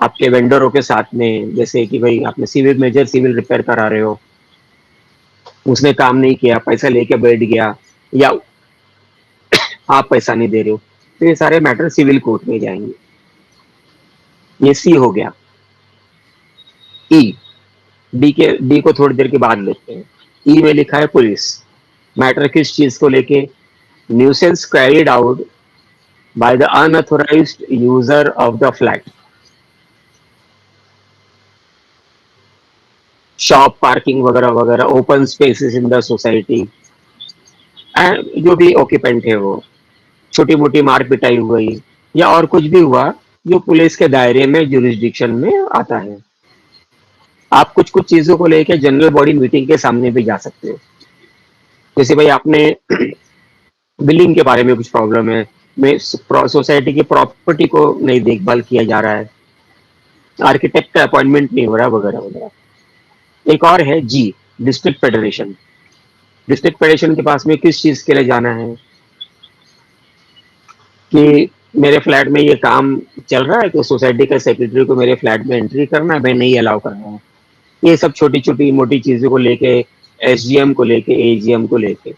आपके वेंडरों के साथ में, जैसे कि भाई आपने मेजर सिविल रिपेयर करा रहे हो, उसने काम नहीं किया, पैसा लेके बैठ गया, या आप पैसा नहीं दे रहे हो, तो ये सारे मैटर सिविल कोर्ट में जाएंगे। ये सी हो गया। ई, डी को थोड़ी देर के बाद लेते हैं। ई में लिखा है पुलिस। मैटर किस चीज को लेके, nuisance carried out by the unauthorised user of the flat, shop, parking वगैरह वगैरह, open spaces in the society, and जो भी ऑक्यूपेंट है वो, छोटी मोटी मार पिटाई हुई, या और कुछ भी हुआ जो पुलिस के दायरे में, जुरिस्डिक्शन में आता है। आप कुछ कुछ चीजों को लेकर जनरल बॉडी मीटिंग के सामने भी जा सकते हो। जैसे भाई आपने बिल्डिंग के बारे में कुछ प्रॉब्लम है, में सोसाइटी की प्रॉपर्टी को नहीं देखभाल किया जा रहा है, आर्किटेक्ट का अपॉइंटमेंट नहीं हो रहा, वगैरह वगैरह। एक और है जी, डिस्ट्रिक्ट फेडरेशन। डिस्ट्रिक्ट फेडरेशन के पास में किस चीज के लिए जाना है कि मेरे फ्लैट में ये काम चल रहा है, तो सोसाइटी का सेक्रेटरी को मेरे फ्लैट में एंट्री करना है, मैं नहीं अलाउ कर रहा हूँ। ये सब छोटी छोटी मोटी चीजों को लेके, एसडीएम को लेके, एजीएम को लेके।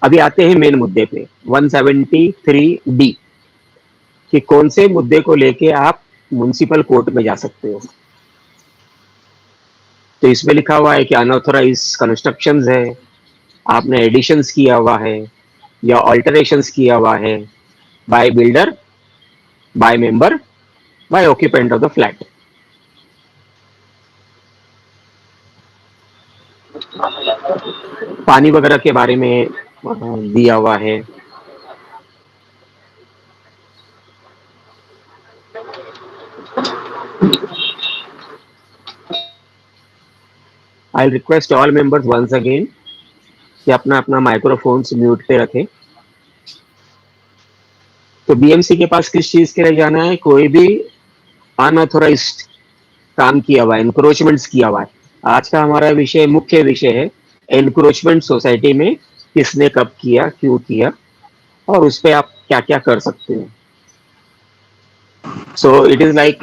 अभी आते हैं मेन मुद्दे पे, 173 डी, कि कौन से मुद्दे को लेके आप म्युनिसिपल कोर्ट में जा सकते हो। तो इसमें लिखा हुआ है कि अनऑथोराइज कंस्ट्रक्शंस है, आपने एडिशंस किया हुआ है या ऑल्टरेशंस किया हुआ है by builder, by member, by occupant of the flat. पानी वगैरह के बारे में दिया हुआ है। I request all members once again कि अपना अपना माइक्रोफोन्स म्यूट पे रखें। तो बीएमसी के पास किस चीज के लिए जाना है? कोई भी अनऑथोराइज्ड काम किया हुआ है, एनक्रोचमेंट्स किया हुआ है। आज का हमारा विषय, मुख्य विषय है एनक्रोचमेंट सोसाइटी में किसने कब किया, क्यों किया, और उस पर आप क्या क्या कर सकते हैं। सो इट इज लाइक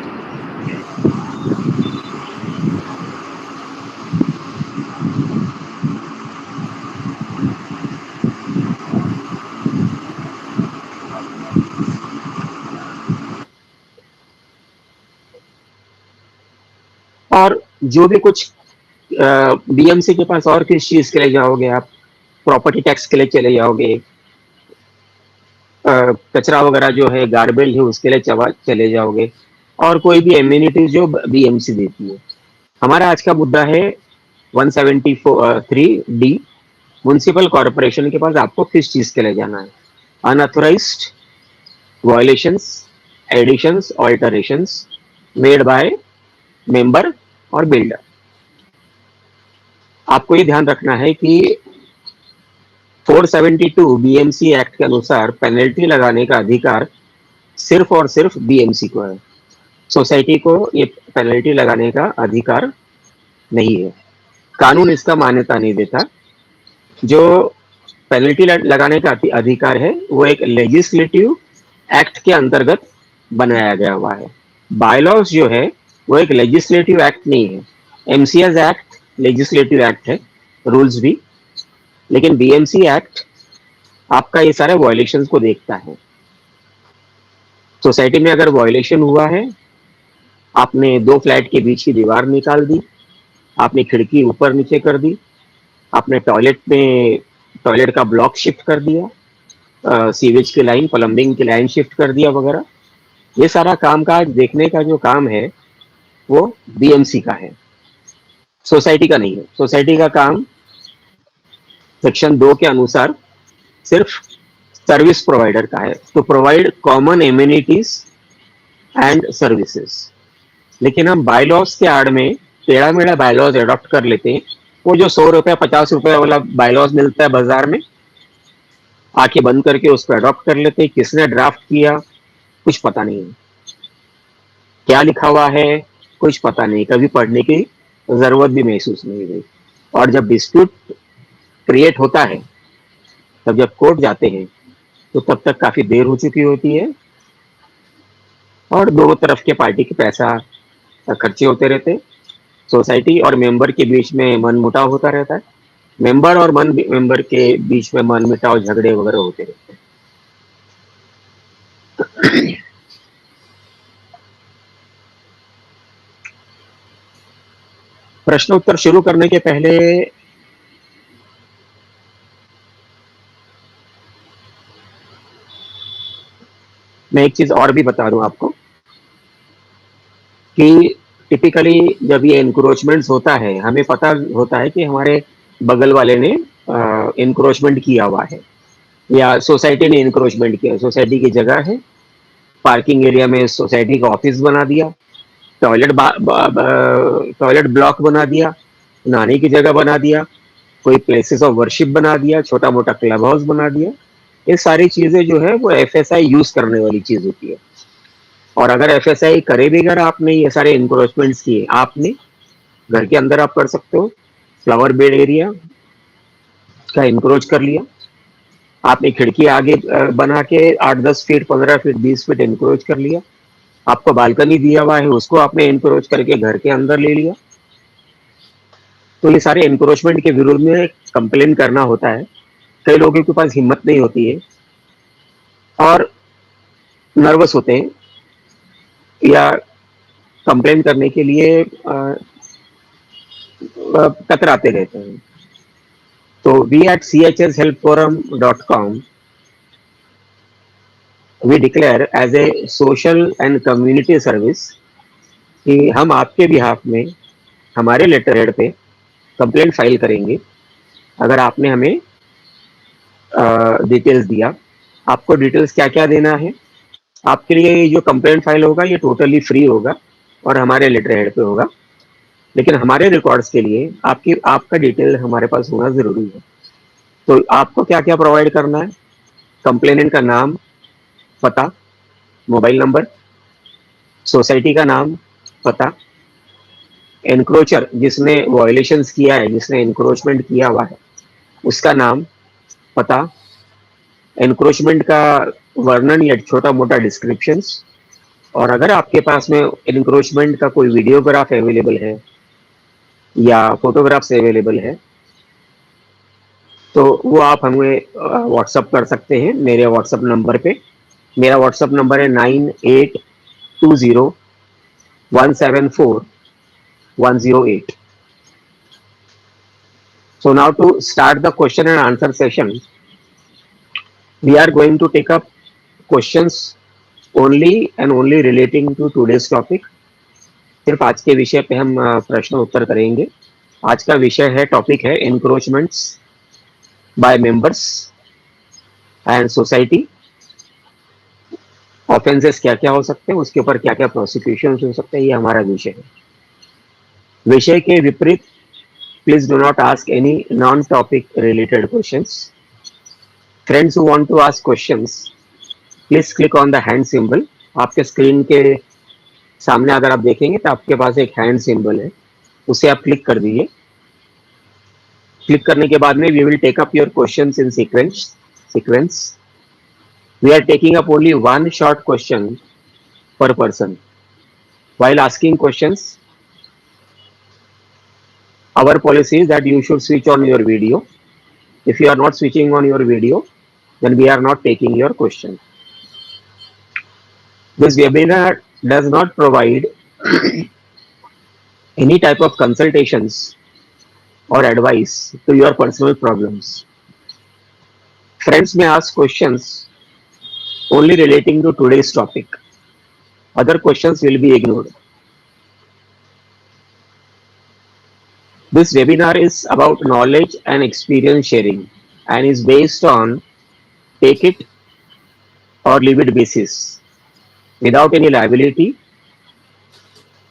और जो भी कुछ बीएमसी के पास और किस चीज के लिए जाओगे आप? प्रॉपर्टी टैक्स के लिए चले जाओगे, कचरा वगैरह जो है, गार्बेज है, उसके लिए चले जाओगे, और कोई भी एम्यूनिटीज जो बीएमसी देती है। हमारा आज का मुद्दा है 173 डी। म्युनिसिपल कॉर्पोरेशन के पास आपको किस चीज के लिए जाना है? Unauthorised violations, additions, alterations made by member और बिल्डर। आपको ये ध्यान रखना है कि 472 बीएमसी एक्ट के अनुसार पेनल्टी लगाने का अधिकार सिर्फ और सिर्फ बीएमसी को है। सोसाइटी को ये पेनल्टी लगाने का अधिकार नहीं है, कानून इसका मान्यता नहीं देता। जो पेनल्टी लगाने का अधिकार है वो एक लेजिस्लेटिव एक्ट के अंतर्गत बनाया गया हुआ है। बायलॉज जो है वो एक लेजिस्लेटिव एक्ट नहीं है। एमसीएस एक्ट लेजिस्लेटिव एक्ट है, रूल्स भी, लेकिन बीएमसी एक्ट आपका ये सारे वायलेशंस को देखता है। सोसाइटी में अगर वायलेशन हुआ है, आपने 2 फ्लैट के बीच की दीवार निकाल दी, आपने खिड़की ऊपर नीचे कर दी, आपने टॉयलेट का ब्लॉक शिफ्ट कर दिया, सीवेज की लाइन, प्लम्बिंग की लाइन शिफ्ट कर दिया वगैरह, ये सारा कामकाज देखने का जो काम है वो बीएमसी का है, सोसाइटी का नहीं है। सोसाइटी का काम सेक्शन 2 के अनुसार सिर्फ सर्विस प्रोवाइडर का है, तो provide common amenities and services. लेकिन हम बायलॉज के आड़ में टेढ़ा मेढ़ा बायलॉज अडॉप्ट कर लेते हैं। वो जो 100 रुपया 50 रुपया वाला बायलॉज मिलता है बाजार में, आंखें बंद करके उसको अडॉप्ट कर लेते हैं। किसने ड्राफ्ट किया कुछ पता नहीं है, क्या लिखा हुआ है कुछ पता नहीं, कभी पढ़ने की जरूरत भी महसूस नहीं हुई। और जब डिस्प्यूट क्रिएट होता है, तब जब कोर्ट जाते हैं, तो तब तक काफी देर हो चुकी होती है और दोनों तरफ के पार्टी के पैसा खर्चे होते रहते। सोसाइटी और मेंबर के बीच में मनमुटाव होता रहता है, मेंबर और मेंबर के बीच में मनमुटाव, झगड़े वगैरह होते रहते हैं। प्रश्न उत्तर शुरू करने के पहले मैं एक चीज और भी बता दूं आपको कि टिपिकली जब ये इंक्रोचमेंट्स होता है, हमें पता होता है कि हमारे बगल वाले ने इंक्रोचमेंट किया हुआ है या सोसाइटी ने इंक्रोचमेंट किया। सोसाइटी की जगह है, पार्किंग एरिया में सोसाइटी का ऑफिस बना दिया, टॉयलेट ब्लॉक बना दिया, नहाने की जगह बना दिया, कोई प्लेसेस ऑफ वर्शिप बना दिया, छोटा मोटा क्लब हाउस बना दिया। ये सारी चीजें जो है वो एफएसआई यूज करने वाली चीज होती है। और अगर एफएसआई करे भी, अगर आपने ये सारे इंक्रोचमेंट्स किए, आपने घर के अंदर आप कर सकते हो, फ्लावर बेड एरिया का इंक्रोच कर लिया, आपने खिड़की आगे बना के 8-10 फीट, 15 फीट, 20 फीट इंक्रोच कर लिया, आपको बालकनी दिया हुआ है उसको आपने इंक्रोच करके घर के अंदर ले लिया। तो ये सारे इंक्रोचमेंट के विरोध में कंप्लेन करना होता है। कई लोगों के पास हिम्मत नहीं होती है और नर्वस होते हैं, या कंप्लेन करने के लिए कतराते रहते हैं। तो we at chshelpforum.com we declare as a social and community service कि हम आपके बिहाफ में हमारे लेटर हेड पे कंप्लेंट फाइल करेंगे अगर आपने हमें डिटेल्स दिया। आपको डिटेल्स क्या क्या देना है? आपके लिए ये जो कंप्लेंट फाइल होगा ये टोटली फ्री होगा और हमारे लेटर हेड पे होगा, लेकिन हमारे रिकॉर्ड्स के लिए आपका डिटेल हमारे पास होना जरूरी है। तो आपको क्या क्या प्रोवाइड करना है? कंप्लेनेंट का नाम, पता, मोबाइल नंबर, सोसाइटी का नाम, पता, एनक्रोचर जिसने वायलेशंस किया है, जिसने एनक्रोचमेंट किया हुआ है, उसका नाम, पता, एनक्रोचमेंट का वर्णन या छोटा मोटा डिस्क्रिप्शंस, और अगर आपके पास में एनक्रोचमेंट का कोई वीडियोग्राफ अवेलेबल है या फोटोग्राफ्स अवेलेबल है तो वो आप हमें व्हाट्सअप कर सकते हैं मेरे व्हाट्सअप नंबर पे। मेरा व्हाट्सअप नंबर है 9820174108। So now to start the question and answer session, we are going to take up questions only and only relating to today's topic. सिर्फ आज के विषय पे हम प्रश्न उत्तर करेंगे। आज का विषय है, टॉपिक है encroachments by members and society. Offences क्या क्या हो सकते हैं, उसके ऊपर क्या क्या प्रोसिक्यूशन हो सकते हैं, ये हमारा विषय है। विषय के विपरीत please do not ask any non topic related questions. Friends who want to ask questions please click on the hand symbol. आपके स्क्रीन के सामने अगर आप देखेंगे तो आपके पास एक हैंड सिंबल है, उसे आप क्लिक कर दीजिए। क्लिक करने के बाद में we will take up your questions in sequence. We are taking up only one short question per person. While asking questions, our policy is that you should switch on your video. If you are not switching on your video, then we are not taking your question. This webinar does not provide any type of consultations or advice to your personal problems. Friends may ask questions only relating to today's topic. Other questions will be ignored. This webinar is about knowledge and experience sharing and is based on take it or leave it basis without any liability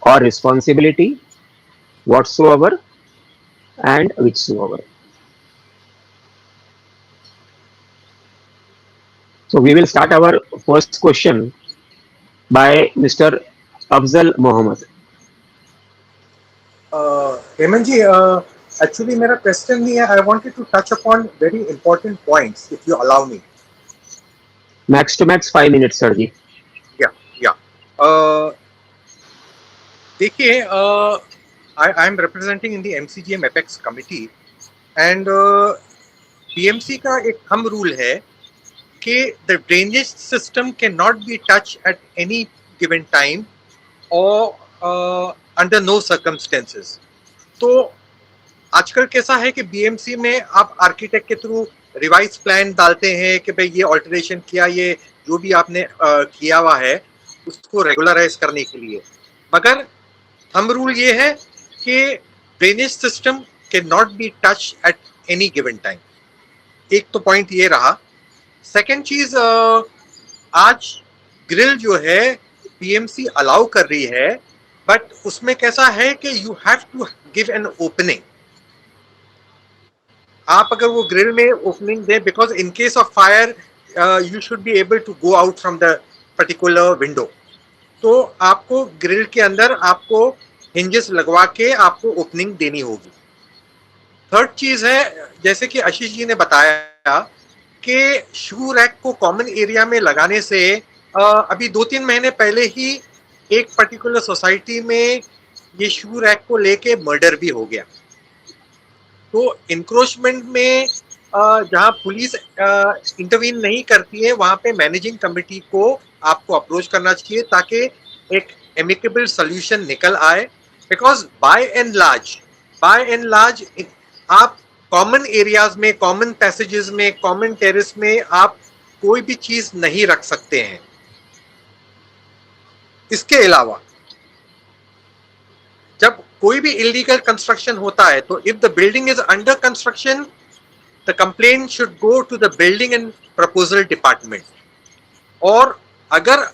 or responsibility whatsoever and whichsoever. So we will start our first question by Mr. Afzal Mohammed. Hemant ji, actually मेरा question नहीं है. I wanted to touch upon very important points if you allow me. Max to max 5 minutes, sir ji. या देखिए, I am representing in the MCGM apex committee and BMC का एक thumb rule है कि the drainage system can not be touch at any given time और under no circumstances. तो आजकल कैसा है कि बीएमसी में आप आर्किटेक्ट के थ्रू रिवाइज प्लान डालते हैं कि भाई ये ऑल्टरेशन किया, ये जो भी आपने किया हुआ है उसको रेगुलराइज करने के लिए, मगर थंब रूल ये है कि drainage system can not be touch at any given time. एक तो पॉइंट ये रहा. सेकेंड चीज, आज ग्रिल जो है बीएमसी अलाउ कर रही है, बट उसमें कैसा है कि you have to give an opening. आप अगर वो ग्रिल में ओपनिंग दे, because in case of fire you should be able to go out from the particular window. तो आपको ग्रिल के अंदर आपको हिंजेस लगवा के आपको ओपनिंग देनी होगी. थर्ड चीज है, जैसे कि आशीष जी ने बताया कि शू रैक को कॉमन एरिया में लगाने से अभी 2-3 महीने पहले ही एक पर्टिकुलर सोसाइटी में ये शू रैक को लेके मर्डर भी हो गया. तो इंक्रोचमेंट में जहां पुलिस इंटरवीन नहीं करती है, वहां पे मैनेजिंग कमेटी को आपको अप्रोच करना चाहिए ताकि एक एमिकेबल सॉल्यूशन निकल आए, बिकॉज बाय एंड लार्ज आप कॉमन एरियाज में, कॉमन पैसेजेस में, कॉमन टेरेस में आप कोई भी चीज नहीं रख सकते हैं। इसके अलावा जब कोई भी इलीगल कंस्ट्रक्शन होता है तो if the building is under construction, the complaint should go to the building and proposal department. और अगर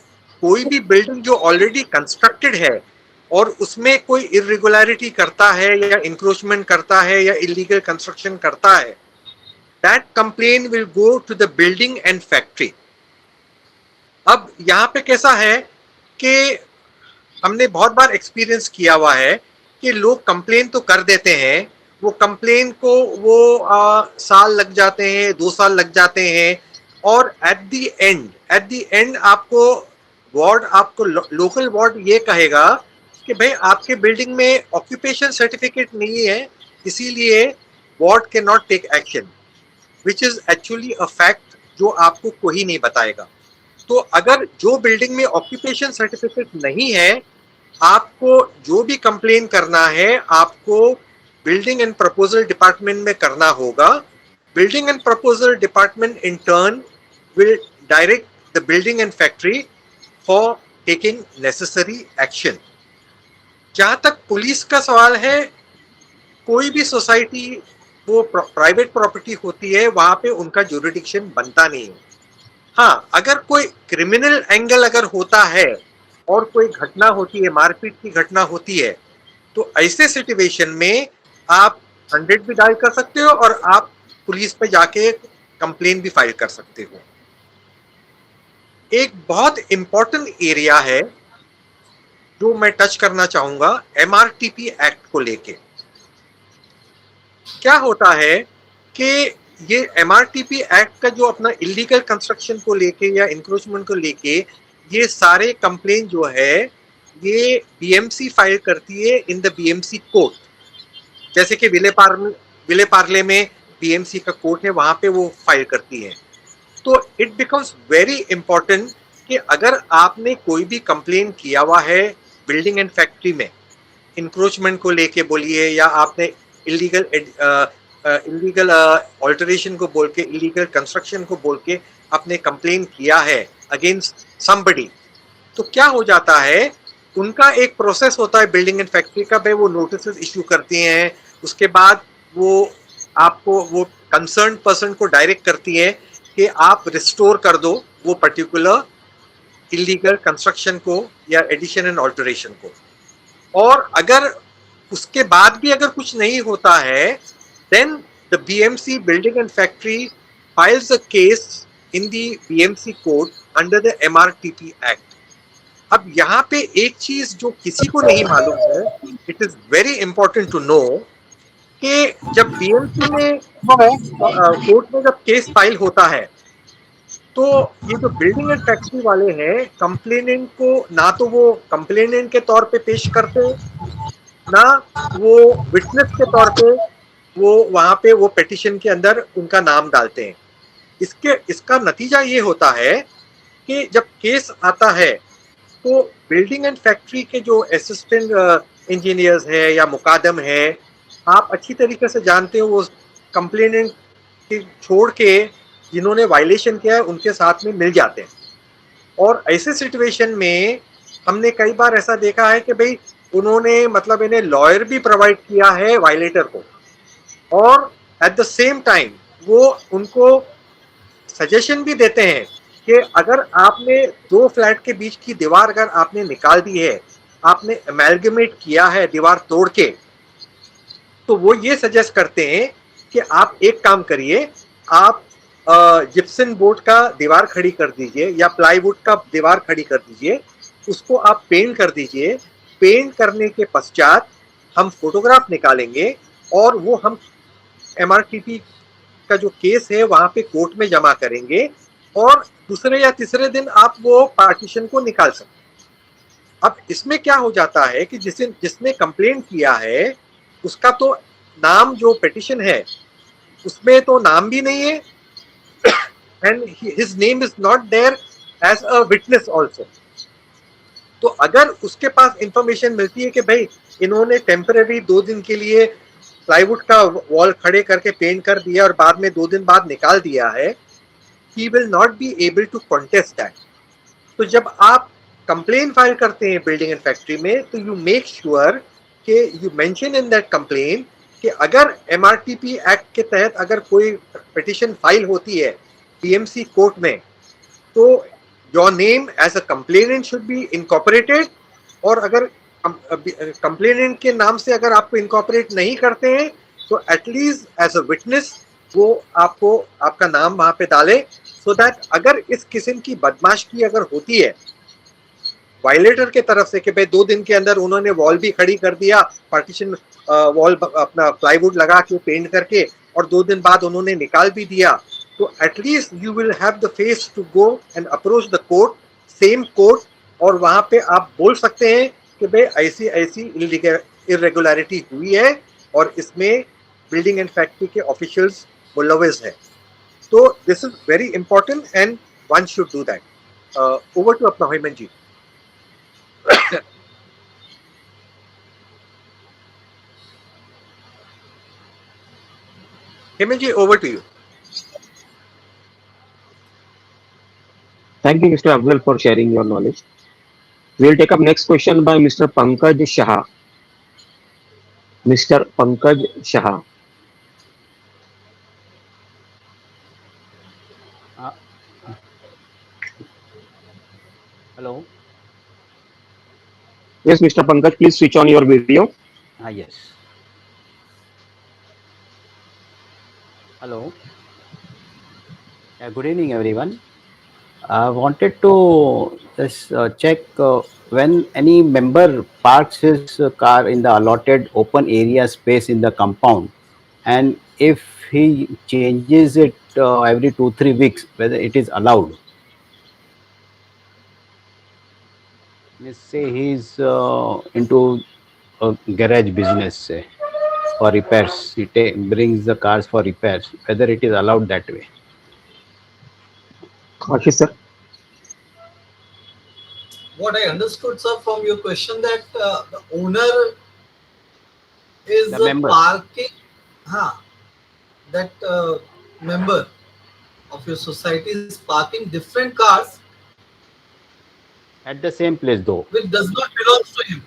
कोई भी बिल्डिंग जो ऑलरेडी कंस्ट्रक्टेड है और उसमें कोई इरेगुलरिटी करता है या इंक्रोचमेंट करता है या इलीगल कंस्ट्रक्शन करता है, that complain will go to the building and factory. अब यहाँ पे कैसा है कि हमने बहुत बार एक्सपीरियंस किया हुआ है कि लोग कंप्लेन तो कर देते हैं, वो कंप्लेन को वो साल लग जाते हैं, 2 साल लग जाते हैं, और एट द एंड आपको लोकल वार्ड ये कहेगा कि भाई आपके बिल्डिंग में ऑक्यूपेशन सर्टिफिकेट नहीं है, इसीलिए ward can not take action, which is actually a fact जो आपको कोई नहीं बताएगा। तो अगर जो बिल्डिंग में ऑक्यूपेशन सर्टिफिकेट नहीं है, आपको जो भी कंप्लेन करना है आपको बिल्डिंग एंड प्रपोजल डिपार्टमेंट में करना होगा। Building and proposal department in turn will direct the building and factory for taking necessary action. जहां तक पुलिस का सवाल है, कोई भी सोसाइटी वो प्राइवेट प्रॉपर्टी होती है, वहां पे उनका ज्यूरिडिक्शन बनता नहीं है। हाँ, अगर कोई क्रिमिनल एंगल अगर होता है और कोई घटना होती है, मारपीट की घटना होती है, तो ऐसे सिचुएशन में आप 100 भी डायल कर सकते हो और आप पुलिस पे जाके कंप्लेन भी फाइल कर सकते हो। एक बहुत इंपॉर्टेंट एरिया है जो मैं टच करना चाहूंगा, MRTP एक्ट को लेके। क्या होता है कि ये MRTP एक्ट का जो अपना इलीगल कंस्ट्रक्शन को लेके या इंक्रोचमेंट को लेके ये सारे कंप्लेन जो है ये BMC फाइल करती है इन द BMC कोर्ट। जैसे कि विले पार्ले में BMC का कोर्ट है, वहां पे वो फाइल करती है। तो इट बिकम्स वेरी इंपॉर्टेंट कि अगर आपने कोई भी कंप्लेन किया हुआ है बिल्डिंग एंड फैक्ट्री में, इंक्रोचमेंट को लेके बोलिए, या आपने इलीगल ऑल्टरेशन को बोल के, इलीगल कंस्ट्रक्शन को बोल के आपने कंप्लेन किया है अगेंस्ट समबडी, तो क्या हो जाता है, उनका एक प्रोसेस होता है बिल्डिंग एंड फैक्ट्री का, भाई वो नोटिस इश्यू करती हैं, उसके बाद वो आपको वो कंसर्न पर्सन को डायरेक्ट करती है कि आप रिस्टोर कर दो वो पर्टिकुलर इलीगल कंस्ट्रक्शन को या एडिशन एंड ऑल्टरेशन को। और अगर उसके बाद भी अगर कुछ नहीं होता है, then the BMC building and factory files a case in the BMC court under the MRTP act. अब यहाँ पे एक चीज जो किसी को नहीं मालूम है, it is very important to know, कि जब BMC में कोर्ट में जब केस फाइल होता है, तो ये जो बिल्डिंग एंड फैक्ट्री वाले हैं, कंप्लेनेंट को ना तो वो कंप्लेनेंट के तौर पे पेश करते, ना वो विटनेस के तौर पे वो वहां पे वो पिटीशन के अंदर उनका नाम डालते हैं। इसका नतीजा ये होता है कि जब केस आता है तो बिल्डिंग एंड फैक्ट्री के जो असिस्टेंट इंजीनियर्स है या मुकादम है, आप अच्छी तरीके से जानते हो, वो कंप्लेनेंट छोड़ के जिन्होंने वायलेशन किया है उनके साथ में मिल जाते हैं। और ऐसे सिचुएशन में हमने कई बार ऐसा देखा है कि भाई उन्होंने मतलब इन्हें लॉयर भी प्रोवाइड किया है वायलेटर को, और एट द सेम टाइम वो उनको सजेशन भी देते हैं कि अगर आपने 2 फ्लैट के बीच की दीवार अगर आपने निकाल दी है, आपने अमेलगमेट किया है दीवार तोड़ के, तो वो ये सजेस्ट करते हैं कि आप एक काम करिए, आप जिप्सन बोर्ड का दीवार खड़ी कर दीजिए या प्लाईवुड का दीवार खड़ी कर दीजिए, उसको आप पेंट कर दीजिए। पेंट करने के पश्चात हम फोटोग्राफ निकालेंगे और वो हम MRTP का जो केस है वहां पे कोर्ट में जमा करेंगे, और दूसरे या तीसरे दिन आप वो पार्टीशन को निकाल सकते। अब इसमें क्या हो जाता है कि जिसने कंप्लेंट किया है उसका तो नाम, जो पिटीशन है उसमें तो नाम भी नहीं है, and his name is not there as a witness also. तो अगर उसके पास इंफॉर्मेशन मिलती है कि भाई इन्होंने टेम्पररी 2 दिन के लिए प्लाईवुड का वॉल खड़े करके पेंट कर दिया और बाद में 2 दिन बाद निकाल दिया है, he will not be able to contest that. तो जब आप कंप्लेन फाइल करते हैं बिल्डिंग एंड फैक्ट्री में, तो यू मेक श्योर कि you mention in that complain कि अगर एमआरटीपी एक्ट के तहत अगर कोई पिटिशन फाइल होती है पीएमसी कोर्ट में, तो your name as a complainant should be incorporated, और अगर कंप्लेनेंट के नाम से अगर आपको इनकॉर्पोरेट नहीं करते हैं तो एटलीस्ट एज अ विटनेस वो आपको आपका नाम वहां पे डाले, सो दैट अगर इस किस्म की बदमाशी अगर होती है वायलेटर के तरफ से कि भाई 2 दिन के अंदर उन्होंने वॉल भी खड़ी कर दिया, पार्टीशन वॉल अपना प्लाईवुड लगा के पेंट करके, और 2 दिन बाद उन्होंने निकाल भी दिया, तो at least you will have the face to go and approach the court, same court, और वहां पे आप बोल सकते हैं कि भाई ऐसी ऐसी इरेगुलरिटी हुई है और इसमें बिल्डिंग एंड फैक्ट्री के ऑफिशियल्स मुलविस है. तो this is very important and one should do that. Over to अपना Hemant ji. Hemant ji, over to you. Thank you, Mr. Afzal, for sharing your knowledge. We will take up next question by Mr. Pankaj Shah. Mr. Pankaj Shah. Hello. Yes, Mr. Pankaj, please switch on your video. Yes. Hello. Good evening, everyone. I wanted to just check when any member parks his car in the allotted open area space in the compound, and if he changes it every 2-3 weeks, whether it is allowed. Let's say he's into a garage business, say, for repairs. He brings the cars for repairs, whether it is allowed that way. Ashish sir. What I understood, sir, from your question, that the owner is The member. parking, that member of your society is parking different cars At the same place, though. which does not belong to him.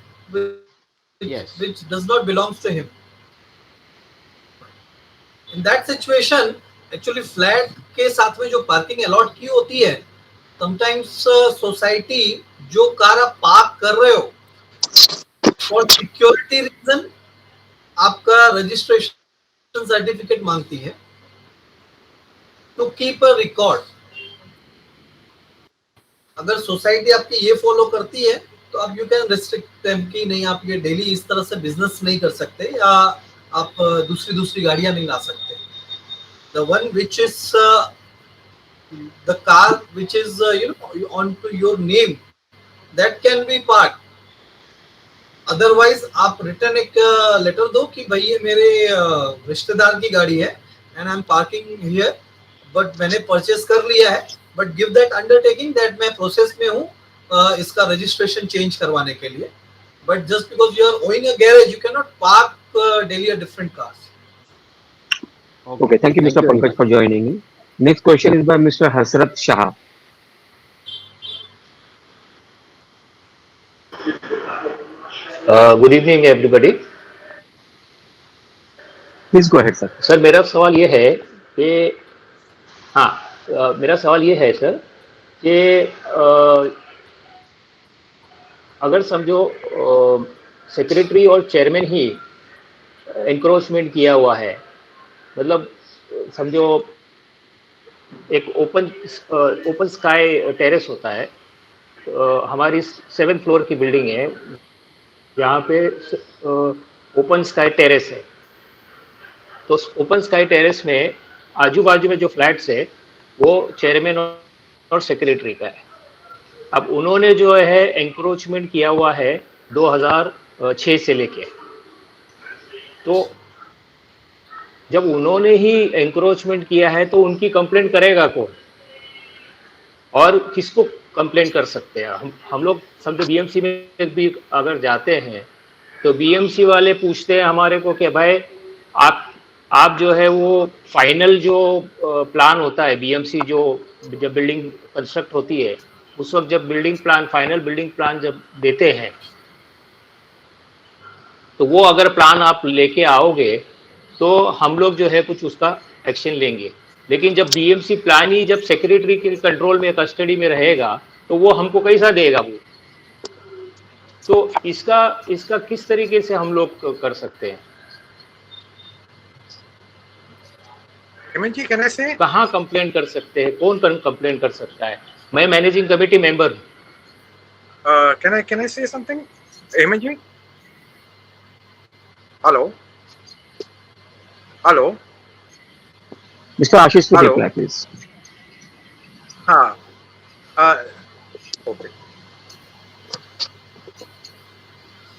Yes. Which does not belong to him. In that situation, actually flat के साथ में जो parking allot की होती है, sometimes society जो car आप park कर रहे हो फॉर सिक्योरिटी रीजन आपका रजिस्ट्रेशन सर्टिफिकेट मांगती है टू कीप अ रिकॉर्ड. अगर सोसाइटी आपकी ये फॉलो करती है तो आप यू कैन रिस्ट्रिक्ट देम कि नहीं आप ये डेली इस तरह से बिजनेस नहीं कर सकते या आप दूसरी गाड़ियां नहीं ला सकते. The one which is the car which is onto your name, that can be parked. Otherwise आप रिटर्न एक लेटर दो कि भाई ये मेरे रिश्तेदार की गाड़ी है and I am parking here, but मैंने परचेस कर लिया है, but give that undertaking that मैं प्रोसेस में हूँ इसका रजिस्ट्रेशन चेंज करवाने के लिए. But just because you are owing a garage you can not park daily a different cars. Okay, thank you, Mr. Pankaj, for joining in. Next question is by Mr. Hasrat Shah. Good evening everybody. Please go ahead, sir. Sir मेरा सवाल ये है कि मेरा सवाल ये है sir कि अगर समझो सेक्रेटरी और चेयरमैन ही एंक्रोचमेंट किया हुआ है, मतलब समझो एक ओपन स्काई टेरेस होता है, हमारी 7th फ्लोर की बिल्डिंग है जहाँ पे ओपन स्काई टेरेस है. तो ओपन स्काई टेरेस में आजू बाजू में जो फ्लैट्स है वो चेयरमैन और सेक्रेटरी का है. अब उन्होंने जो है एंक्रोचमेंट किया हुआ है 2006 से लेके, तो जब उन्होंने ही एंक्रोचमेंट किया है तो उनकी कंप्लेंट करेगा कौन और किसको कंप्लेन कर सकते हैं। हम लोग समझो बीएमसी में भी अगर जाते हैं तो बीएमसी वाले पूछते हैं हमारे को कि भाई आप जो है वो फाइनल जो प्लान होता है बीएमसी जो जब बिल्डिंग कंस्ट्रक्ट होती है उस वक्त जब building plan final building plan जब देते हैं तो वो अगर प्लान आप लेके आओगे तो हम लोग जो है कुछ उसका एक्शन लेंगे। लेकिन जब बीएमसी प्लान ही जब सेक्रेटरी के कंट्रोल में कस्टडी में रहेगा तो वो हमको कैसा देगा वो। तो इसका किस तरीके से हम लोग कर सकते हैं? हेमंत जी, कैन आई से? कहाँ कंप्लेंट कर सकते हैं, कौन कंप्लेंट कर सकता है? मैं मैनेजिंग कमेटी मेंबर हूँ। Can I say something Hemant ji? Hello mister Ashish को Hello. Reply please. हाँ, ओके,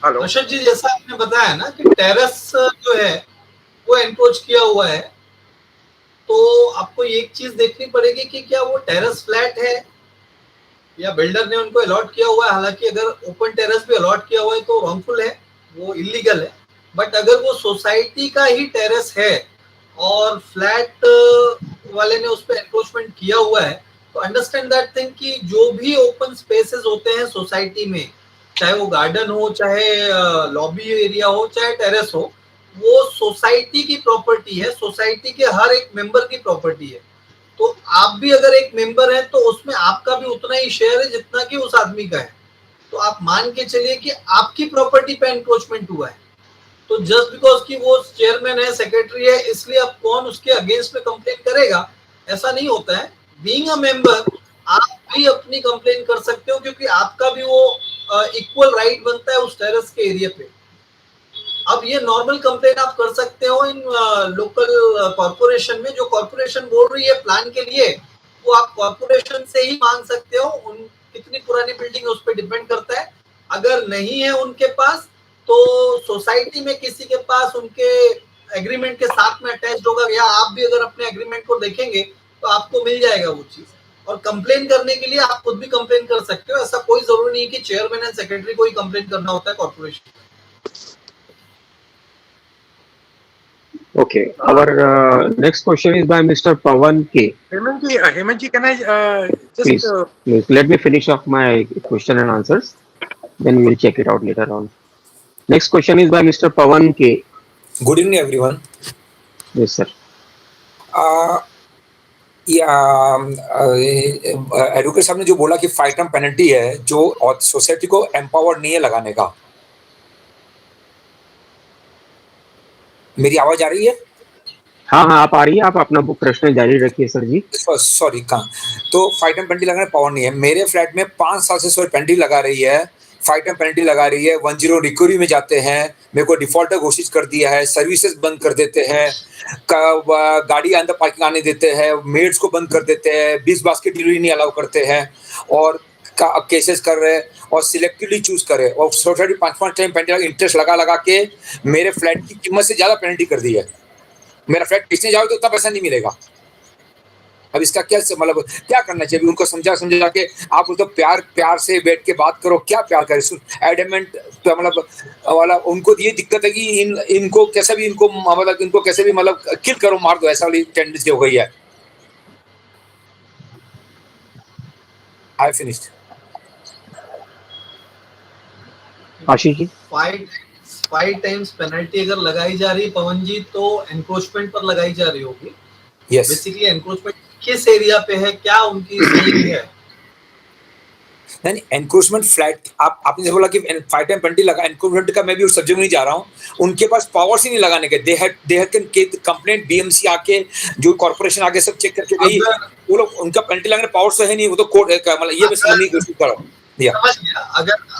हेलो। अशोक जी, जैसा आपने बताया ना कि टेरेस जो है वो एनक्रोच किया हुआ है, तो आपको एक चीज देखनी पड़ेगी कि क्या वो टेरेस फ्लैट है या बिल्डर ने उनको अलॉट किया हुआ है। हालांकि अगर ओपन टेरेस भी अलॉट किया हुआ है तो रॉन्गफुल है, वो इलीगल है। बट अगर वो सोसाइटी का ही टेरेस है और फ्लैट वाले ने उस पर एनक्रोचमेंट किया हुआ है, तो अंडरस्टैंड दैट थिंग कि जो भी ओपन स्पेसेस होते हैं सोसाइटी में, चाहे वो गार्डन हो, चाहे लॉबी एरिया हो, चाहे टेरेस हो, वो सोसाइटी की प्रॉपर्टी है, सोसाइटी के हर एक मेंबर की प्रॉपर्टी है। तो आप भी अगर एक मेंबर हैं तो उसमें आपका भी उतना ही शेयर है जितना कि उस आदमी का है। तो आप मान के चलिए कि आपकी प्रॉपर्टी पे एनक्रोचमेंट हुआ है, तो जस्ट बिकॉज कि वो चेयरमैन है, सेक्रेटरी है, इसलिए अब कौन उसके अगेंस्ट में कंप्लेन करेगा, ऐसा नहीं होता है। बीइंग अ मेंबर आप भी अपनी कंप्लेन कर सकते हो, क्योंकि आपका भी वो इक्वल राइट बनता है उस टेरेस के एरिया पे। अब ये नॉर्मल कंप्लेन आप कर सकते हो इन लोकल कॉर्पोरेशन में। जो कॉर्पोरेशन बोल रही है प्लान के लिए, वो आप कॉर्पोरेशन से ही मांग सकते हो। उन कितनी पुरानी बिल्डिंग है उस पर डिपेंड करता है। अगर नहीं है उनके पास तो सोसाइटी में किसी के पास उनके एग्रीमेंट के साथ में अटैच्ड होगा, या आप भी अगर अपने एग्रीमेंट को देखेंगे तो आपको मिल जाएगा वो चीज। और कंप्लेन करने के लिए आप खुद भी कंप्लेन कर सकते हो। ऐसा कोई जरूरी नहीं है कि चेयरमैन एंड सेक्रेटरी को ही कंप्लेन करना होता है corporation. Okay, our next question is by Mr. Pawan K. Hemant ji, can I just Please, please let me finish off my question and answers. Then we will check it out later on. Next question is by Mr. Pawan K. Good evening, everyone. Yes, sir. Advocate साहब ने जो बोला कि 5 term penalty है जो society को empower नहीं है लगाने का, मेरी आवाज आ रही है? हाँ हाँ, आप आ रही है। आप अपना प्रश्न जारी रखिए सर जी। सॉरी, कहाँ तो 5 टर्म पेनल्टी लगाने पावर नहीं है। मेरे फ्लैट में 5 साल से पेनल्टी लगा रही है, 5 टर्म पेनल्टी लगा रही है। 10 रिकवरी में जाते हैं, मेरे को डिफॉल्टर घोषित कर दिया है, सर्विसेज बंद कर देते हैं, गाड़ी अंदर पार्किंग आने देते हैं, मेड्स को बंद कर देते हैं, 20 बास्केट डिलीवरी नहीं अलाउ करते हैं, और केसेस कर रहे हैं और सिलेक्टिवली चूज कर रहे हैं। और सोसाइटी 5 टाइम पेनल्टी इंटरेस्ट लगा के मेरे फ्लैट की कीमत से ज्यादा पेनल्टी कर दी है। मेरा फ्लैट बेचने जाओ तो उतना पैसा नहीं मिलेगा। अब इसका क्या मतलब क्या करना चाहिए? उनको समझा के आप उनको प्यार से बैठ के बात करो। क्या प्यार करे? एडमेंट तो मतलब उनको ये दिक्कत है कि इनको कैसे भी किल करो, मार दो, ऐसा वाली टेंडेंसी हो गई है। I finished. Ashish ji, 5 times penalty अगर लगाई जा रही है पवन जी, तो एनक्रोचमेंट पर लगाई जा रही होगी। यस, बेसिकली एनक्रोचमेंट किस एरिया पे है, क्या उनकी रीजनिंग है? नहीं, एनक्रोचमेंट फ्लैट आपने बोला कि 5 टाइम पेनल्टी लगा, एनक्रोचमेंट का मैं भी उस सब्जेक्ट में नहीं जा रहा हूँ। उनके पास पावर्स ही नहीं लगाने के। दे हैड कंप्लेंट बीएमसी आके, जो कॉर्पोरेशन आके सब चेक करके गई, वो लोग उनका पेनल्टी लगाने पावर्स तो है नहीं। वो तो कोर्ट मतलब ये मैं समझने की कोशिश कर रहा हूँ। समझ गया।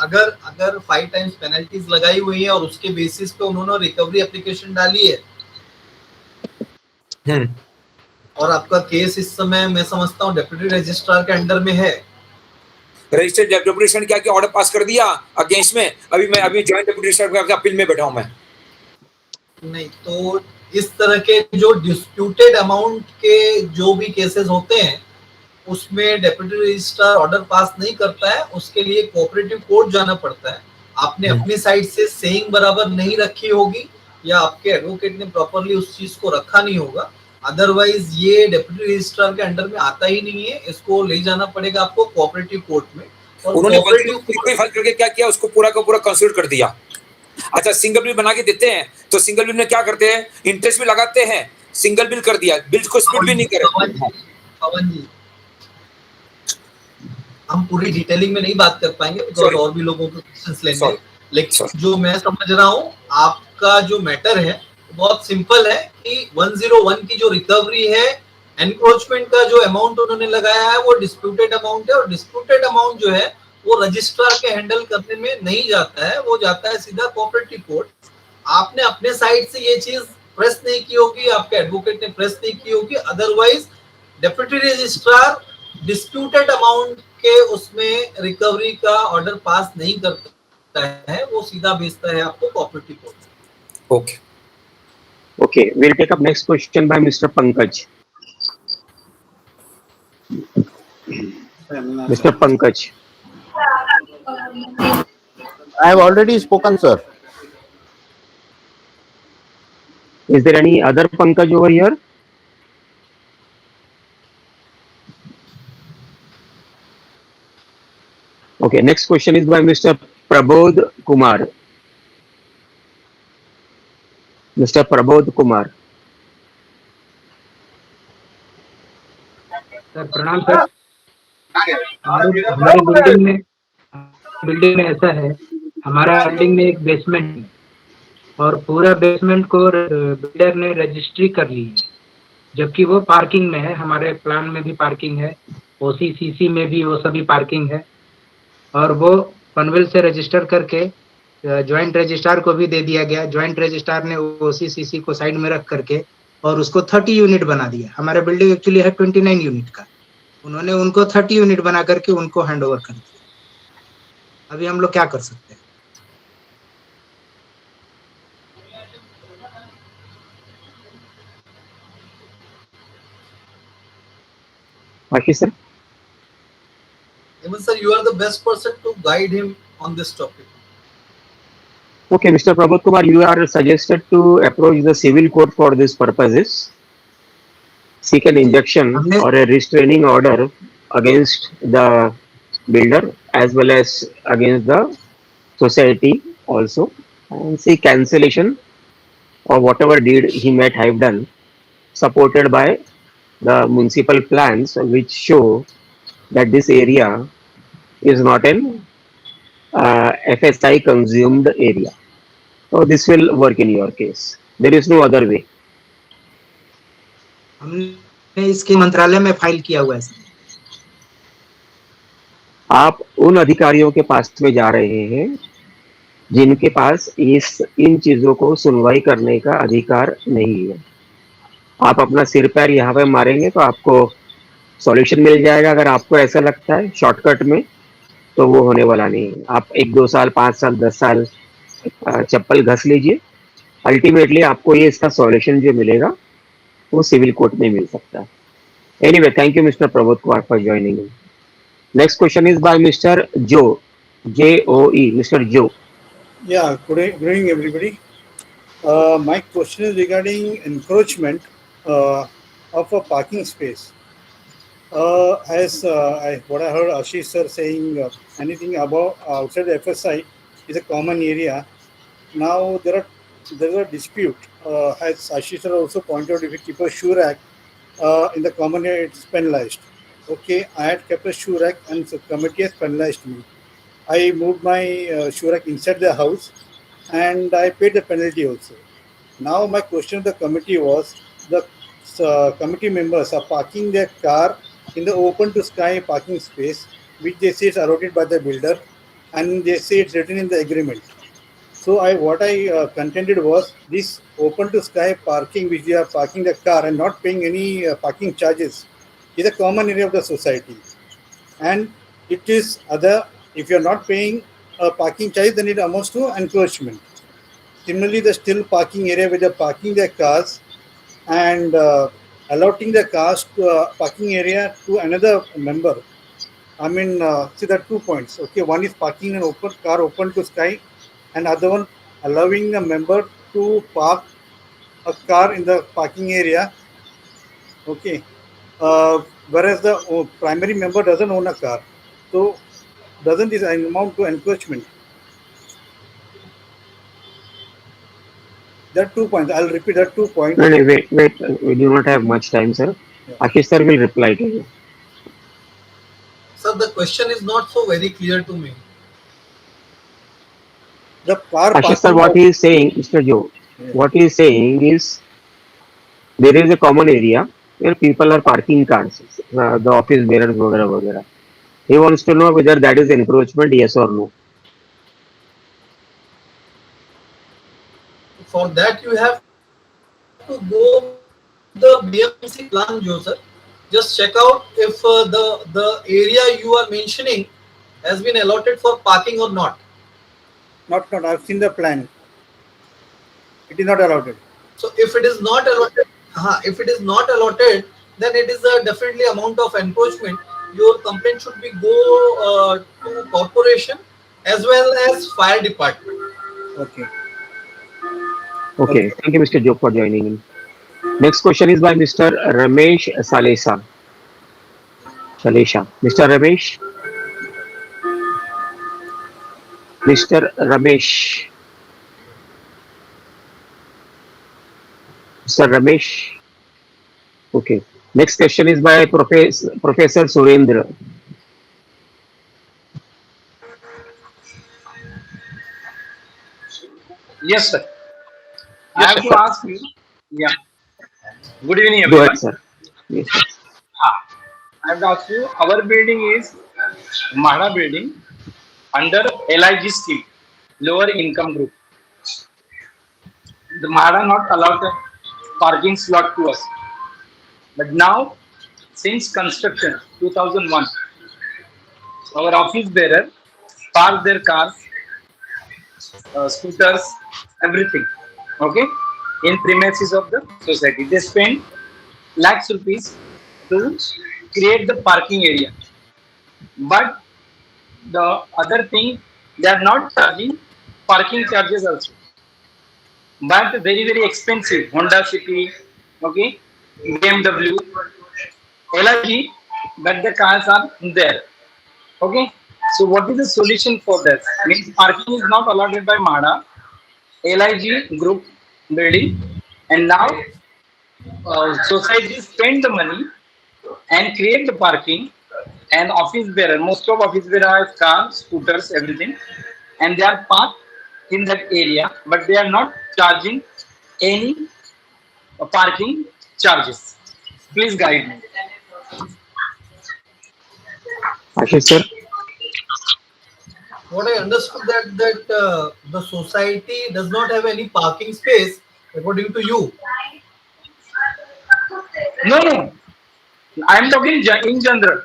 अगर 5 टाइम्स पेनल्टीज लगाई हुई है और उसके बेसिस पे उन्होंने रिकवरी एप्लीकेशन डाली है, और आपका केस इस समय मैं समझता हूँ डिप्टी रजिस्ट्रार के अंडर में है। रजिस्टर्ड डेप्यूटेशन क्या ऑर्डर पास कर दिया अगेंस्ट में। अभी जॉइंट डेप्यूटी रजिस्ट्रार का अपील में बैठा हूं मैं। नहीं, तो इस तरह के जो डिस्प्यूटेड अमाउंट के जो भी केसेस होते हैं, उसमें डेप्यूटी रजिस्ट्रार ऑर्डर पास नहीं करता है, उसके लिए कोऑपरेटिव कोर्ट जाना पड़ता है। आपने अपनी साइड से सेइंग बराबर नहीं रखी होगी या आपके एडवोकेट ने प्रॉपरली उस चीज को रखा नहीं होगा, अदरवाइज ये डेप्यूटी रजिस्ट्रार के अंडर में आता ही नहीं है। इसको ले जाना पड़ेगा आपको कोऑपरेटिव कोर्ट में। और उन्होंने कोऑपरेटिव फाइल करके क्या किया, उसको पूरा का पूरा कंसिडर कर दिया। अच्छा, सिंगल बिल बना के देते हैं तो सिंगल बिल में क्या करते हैं, इंटरेस्ट भी लगाते हैं, सिंगल बिल कर दिया, बिल को स्प्लिट भी नहीं करे। पवन जी, हम पूरी डिटेलिंग में नहीं बात कर पाएंगे बिकॉज और भी लोगों के क्वेश्चंस लेंगे, लेकिन जो मैं समझ रहा हूँ आपका जो मैटर है बहुत सिंपल है कि 101 की जो रिकवरी है, एनक्रोचमेंट का जो अमाउंट उन्होंने लगाया है वो डिस्प्यूटेड अमाउंट है, और डिस्प्यूटेड अमाउंट जो है वो रजिस्ट्रार के हैंडल करने में नहीं जाता है, वो जाता है सीधा कोऑपरेटिव कोर्ट। आपने अपने साइड से ये चीज प्रेस नहीं की होगी, आपके एडवोकेट ने प्रेस नहीं की होगी, otherwise deputy registrar disputed amount के उसमें रिकवरी का ऑर्डर पास नहीं करता है, वो सीधा भेजता है आपको cooperative court. Okay Okay, we'll take up next question by Mr. Pankaj. Mr. Pankaj. I have already spoken, sir. Is there any other Pankaj over here? Okay, next question is by Mr. Prabodh Kumar. Mr. Prabodh Kumar. Sir प्रणाम sir. हमारी building में ऐसा है, हमारा building में एक basement है और पूरा बेसमेंट को बिल्डर ने रजिस्ट्री कर ली है, जबकि वो पार्किंग में है। हमारे प्लान में भी पार्किंग है, OCCC में भी वो सभी पार्किंग है, और वो पनवेल से रजिस्टर करके ज्वाइंट रजिस्ट्रार को भी दे दिया गया। ज्वाइंट रजिस्ट्रार ने OCCC को साइड में रख करके और उसको 30 यूनिट बना दिया। हमारा बिल्डिंग एक्चुअली है 29 यूनिट का, उन्होंने उनको 30 यूनिट बना करके उनको हैंड ओवर कर दिया। अभी हम लोग क्या कर सकते हैं? Ashish sir. Even sir, you are the best person to guide him on this topic. Okay, Mr. Prabodh Kumar, you are suggested to approach the civil court for these purposes. Seek an injunction or a restraining order against the builder as well as against the society also, and seek cancellation of whatever deed he might have done, supported by the municipal plans which show that this area is not an FSI consumed area. So this will work in your case. There is no other way. हमने इसके मंत्रालय में file किया हुआ है sir. आप उन अधिकारियों के पास में जा रहे हैं जिनके पास इन चीजों को सुनवाई करने का अधिकार नहीं है। आप अपना सिर पैर यहाँ पे मारेंगे तो आपको सॉल्यूशन मिल जाएगा। अगर आपको ऐसा लगता है शॉर्टकट में, तो वो होने वाला नहीं है। आप 1-2 साल, 5 साल, 10 साल चप्पल घस लीजिए, अल्टीमेटली आपको ये इसका सॉल्यूशन जो मिलेगा वो सिविल कोर्ट में मिल सकता है। Anyway, thank you mister Prabodh Kumar for joining. Next question is bye mister जो, JOE, मिस्टर जो। Yeah, good evening everybody. My question is regarding encroachment of a parking space. As what I heard Ashish sir saying, anything above outside the FSI is a common area. Now there is a dispute. As Ashish sir also pointed out, if you keep a shoe rack in the common area, it's penalized. Okay, I had kept a shoe rack and the committee has penalized me. I moved my shoe rack inside the house and I paid the penalty also. Now my question to the committee was, the committee members are parking their car in the open to sky parking space, which they say is allotted by the builder, and they say it's written in the agreement. So what I contended was, this open to sky parking which they are parking the car and not paying any parking charges is a common area of the society, and it is other. If you are not paying parking charge, then it amounts to encroachment. Similarly, the still parking area where they are parking their cars, and allotting the cars to parking area to another member. I mean, see, there are 2 points. Okay, one is parking an open car open to sky, and other one allowing a member to park a car in the parking area. Okay, whereas the primary member doesn't own a car, so doesn't this amount to encroachment? There are 2 points. I'll repeat. There are 2 points. No, no, wait. We do not have much time, sir. Yeah. Ashish sir will reply to you. Sir, the question is not so very clear to me. The car Ashish sir, parking. what he is saying, Mr. Joe, Yeah. what he is saying is there is a common area where people are parking cars, the office bearers, वगैरह वगैरह. He wants to know whether that is encroachment, yes or no. For that, you have to go the BMC plan, Joe, sir. Just check out if the area you are mentioning has been allotted for parking or not. Not. I've seen the plan. It is not allowed. So if it is not allotted, then it is a definitely amount of encroachment. Your complaint should be go to corporation as well as fire department. Okay. Okay, thank you, Mr. Joe, for joining in. Next question is by Mr. Ramesh Salesa. Mr. Ramesh. Mr. Ramesh. Mr. Ramesh. Okay. Next question is by Professor Surendra. Yes, sir. I Yes, have sir. to ask you. Yeah. Good evening, Go everyone. ahead, sir. Yes, sir. I have to ask you. Our building is Mahara building under LIG scheme, lower income group. The Mahara not allowed a parking slot to us. But now, since construction 2001, our office bearer park their cars, scooters, everything. Okay, in premises of the society, they spend lakhs rupees to create the parking area. But the other thing, they are not charging parking charges also, but very expensive. Honda City, okay, BMW, LIG, but the cars are there. Okay, so what is the solution for that? Means parking is not allotted by MADA, LIG group building, and now society spend the money and create the parking, and office bearer, most of office bearer have cars, scooters, everything, and they are parked in that area, but they are not charging any parking charges. Please guide me. Ashish, sir. What I understood that the society does not have any parking space according to you. No. I am talking in general.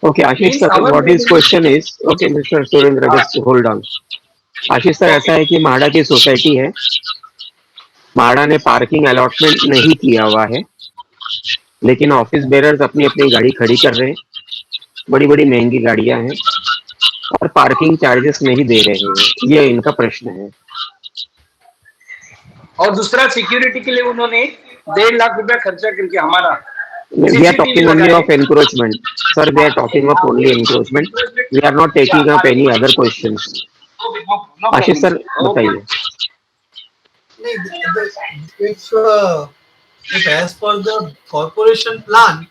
Okay, Ashish Means sir, our what his question is, okay, Mr. Surendra, just hold on. Ashish sir, ऐसा है कि म्हाडा की society है, म्हाडा ने parking allotment नहीं किया हुआ है, लेकिन ऑफिस बेरर्स अपनी अपनी गाड़ी खड़ी कर रहे हैं, बड़ी बड़ी महंगी गाड़ियां हैं और पार्किंग चार्जेस नहीं दे रहे हैं, ये इनका प्रश्न है. और दूसरा सिक्योरिटी के लिए उन्होंने 1.5 लाख रुपया खर्चा करके हमारा We are talking only of encroachment. Sir, we are talking of only encroachment. We are not taking up any other questions. Ashish sir बताइए. If as per the corporation plan,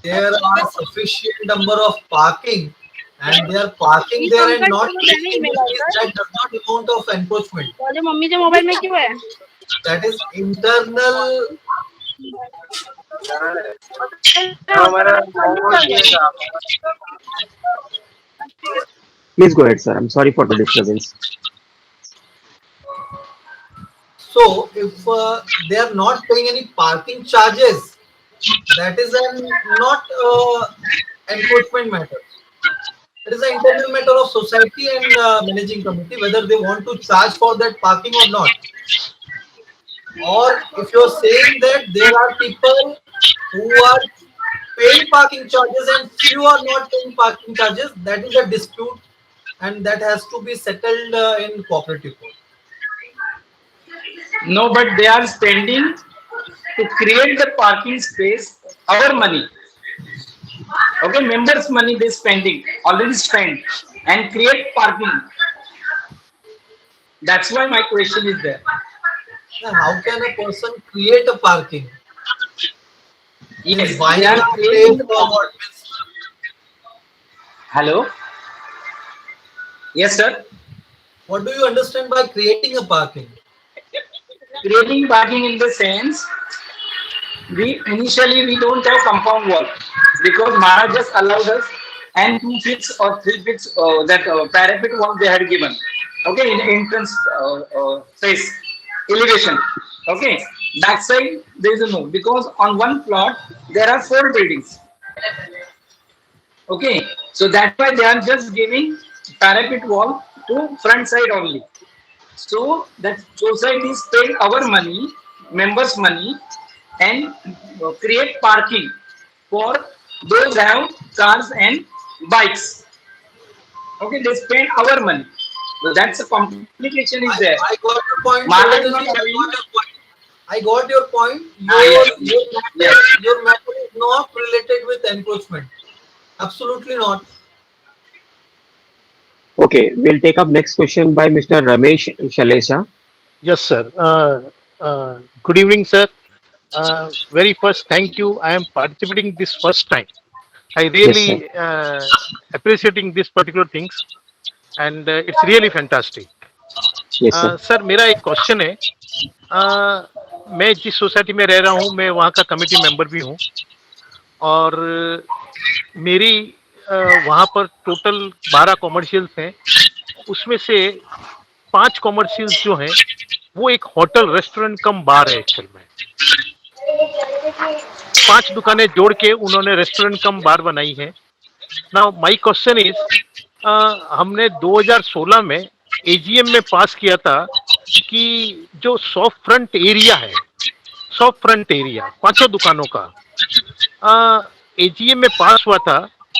there are sufficient number of parking and they are parking there and not taking that does not amount of encroachment. Mummy के mobile में क्यों है? That is internal. Please go ahead, sir. I'm sorry for the disturbance. So, if they are not paying any parking charges, that is not enforcement matter. It is an internal matter of society and managing committee whether they want to charge for that parking or not. or if you're saying that there are people who are paying parking charges and few are not paying parking charges, that is a dispute and that has to be settled in cooperative court. No, but they are spending to create the parking space, our money. Okay, members' money they spending, already spent, and create parking. That's why my question is there. Now, how can a person create a parking? Yes, Buying they are a creating place the or what? Hello? Yes, sir. What do you understand by creating a parking? Creating parking in the sense, we don't have compound wall because Maharaj just allowed us and 2 feet or 3 feet that parapet wall they had given. Okay, in entrance face elevation. Okay, backside there is a no because on one plot there are 4 buildings. Okay, so that's why they are just giving parapet wall to front side only. So that society spend our money, members' money, and create parking for those who have cars and bikes. Okay, they spend our money. So that's a complication is there. I got your point. Maharaj Devanshi, not having. I got your point. Yes. Your matter is not related with encroachment. Absolutely not. Okay, we'll take up next question by Mr. Ramesh Shalesha. Yes, sir. Good evening, sir. Very first, thank you. I am participating this first time. I really appreciating this particular things, and it's really fantastic. Yes, sir. Sir मेरा एक question है. मैं जिस society में रह रहा हूँ मैं वहाँ का कमेटी मेंबर भी हूँ और मेरी वहाँ पर टोटल 12 कॉमर्शियल्स हैं. उसमें से 5 कॉमर्शियल्स जो हैं वो एक होटल रेस्टोरेंट कम बार है. एक्चुअल में 5 दुकानें जोड़ के उन्होंने रेस्टोरेंट कम बार बनाई है. नाउ माय क्वेश्चन इज, हमने 2016 में एजीएम में पास किया था कि जो सॉफ्ट फ्रंट एरिया है, सॉफ्ट फ्रंट एरिया 5 दुकानों का, एजीएम में पास हुआ था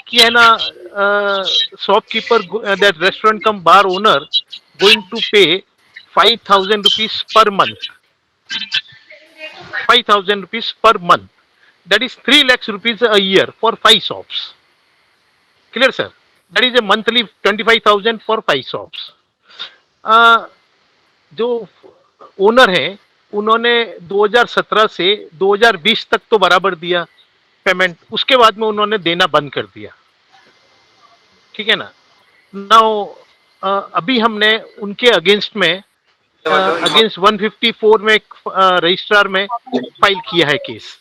कि है ना, shopkeeper that restaurant cum bar owner going to pay 5,000 rupees per month. 5,000 rupees per month. That is 3 lakhs rupees a year for 5 shops. Clear, sir? That is a monthly 25,000 for 5 shops. जो owner हैं उन्होंने 2017 से 2020 तक तो बराबर दिया payment, उसके बाद में उन्होंने देना बंद कर दिया. ठीक है ना. नाउ अभी हमने उनके अगेंस्ट में अगेंस्ट 154 में रजिस्ट्रार में फाइल किया है केस.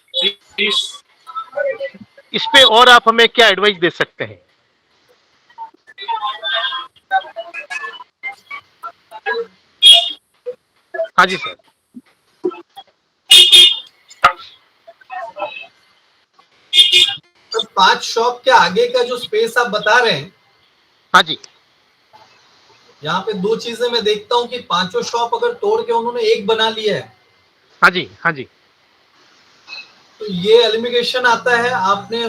इस पे और आप हमें क्या एडवाइस दे सकते हैं? हाँ जी सर. तो 5 शॉप के आगे का जो स्पेस आप बता रहे हैं, हाँ जी, यहाँ पे 2 चीजें मैं देखता हूँ कि 5 शॉप अगर तोड़ के उन्होंने एक बना लिया है. हाँ जी, हाँ जी. तो ये एलिमिनेशन आता है, आपने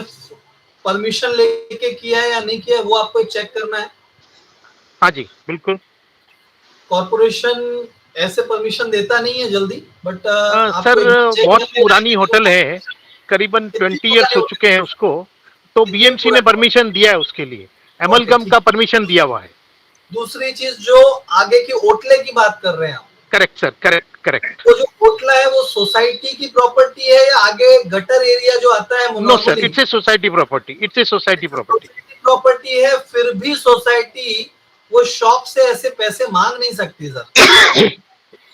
परमिशन लेके किया है या नहीं किया है वो आपको चेक करना है. हाँ जी, बिल्कुल. कॉर्पोरेशन ऐसे परमिशन देता नहीं है जल्दी, बट सर बहुत पुरानी होटल है, करीबन 20 इयर्स हो चुके हैं उसको, तो बीएमसी ने परमिशन दिया है उसके लिए, एमलगम का परमिशन दिया हुआ है. दूसरी चीज जो आगे की ओटले की बात कर रहे हैं आप. Correct sir, correct correct. वो जो ओटला है वो सोसाइटी की प्रॉपर्टी है या आगे गटर एरिया जो आता है? No sir, it's a society property. It's a society property. Property है, फिर भी सोसाइटी वो शॉप से ऐसे पैसे मांग नहीं सकती सर.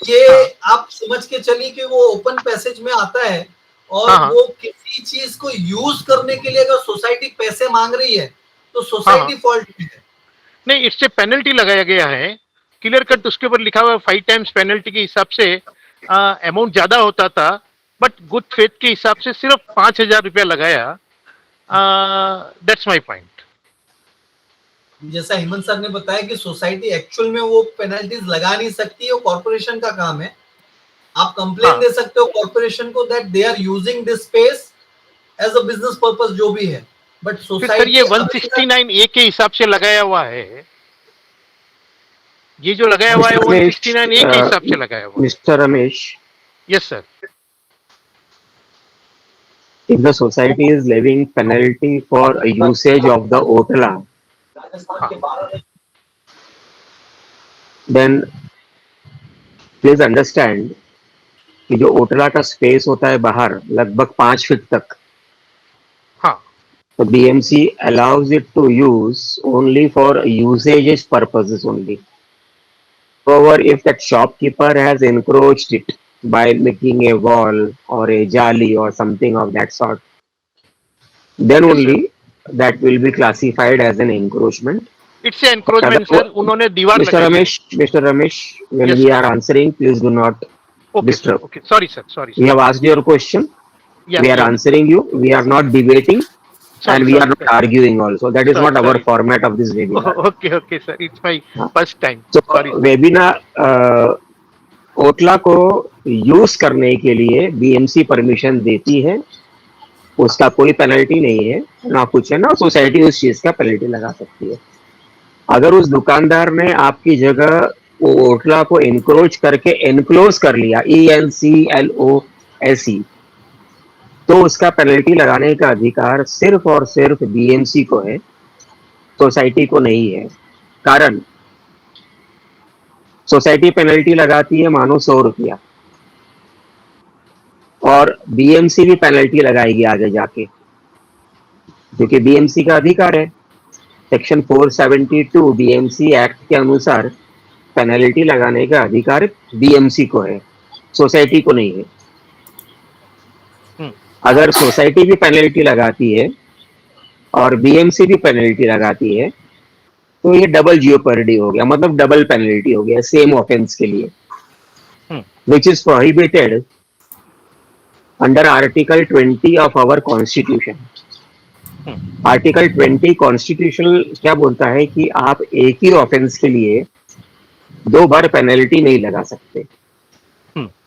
ये आप समझ के चलिए कि वो ओपन पैसेज में आता है और वो किसी चीज को यूज करने के लिए अगर सोसाइटी पैसे मांग रही है तो सोसाइटी फॉल्ट है. नहीं, इससे पेनल्टी लगाया गया है क्लियर कट. उसके ऊपर लिखा हुआ है 5 times पेनल्टी के हिसाब से अमाउंट ज्यादा होता था, बट गुड फेथ के हिसाब से सिर्फ 5,000 रुपया लगाया. That's my point. जैसा हेमंत सर ने बताया कि सोसाइटी एक्चुअल में वो पेनल्टीज लगा नहीं सकती, वो कॉर्पोरेशन का काम है. आप कंप्लेन हाँ। दे सकते हो कॉर्पोरेशन को that they are using this space as a business purpose, जो भी है, बट फिर सर ये सोसाइटी 169A के हिसाब से लगाया हुआ है, ये जो लगाया हुआ है Mr. Ramesh, 169A के हिसाब से लगाया हुआ है। Mr. Ramesh, yes sir. if the society is levying penalty for usage of the OTLA, then please understand कि जो ओटला का स्पेस होता है बाहर लगभग 5 फीट तक, हाँ, तो BMC allows it to use only for usages purposes only. However, if that shopkeeper has encroached it by making a wall or a jali or something of that sort, then Yes, only that will be classified as an encroachment. It's encroachment sir, उन्होंने दीवार Mr. लगाई है। Ramesh, Mr. Ramesh, when Yes, we sir. are answering, please do not okay sir, disturb. Okay, sorry sir, sorry We have asked your question. We are answering you. We are not debating, and we are not arguing also. That is Sorry, not our sorry. format of this webinar. Okay okay sir, it's my first time, So, sorry. webinar ओटला को use करने के लिए BMC permission देती है, उसका कोई penalty नहीं है, ना कुछ है, ना सोसाइटी उस चीज का पेनल्टी लगा सकती है। अगर उस दुकानदार ने आपकी जगह वो ओटला को एनक्रोच करके एनक्लोज कर लिया, ENCLOSE, तो उसका पेनल्टी लगाने का अधिकार सिर्फ और सिर्फ BMC को है, सोसाइटी को नहीं है। कारण सोसाइटी पेनल्टी लगाती है मानो 100 रुपया, और BMC भी पेनल्टी लगाएगी आगे जाके, क्योंकि BMC का अधिकार है। सेक्शन 472 BMC एक्ट के अनुसार पेनल्टी लगाने का अधिकार BMC को है, सोसाइटी को नहीं है। अगर सोसाइटी भी पेनल्टी लगाती है और BMC भी पेनल्टी लगाती है, तो ये डबल जियोपर्डी हो गया, मतलब डबल पेनल्टी हो गया सेम ऑफेंस के लिए, which is prohibited under article 20 of our constitution. Article 20 constitution क्या बोलता है कि आप एक ही ऑफेंस के लिए 2 बार पेनल्टी नहीं लगा सकते।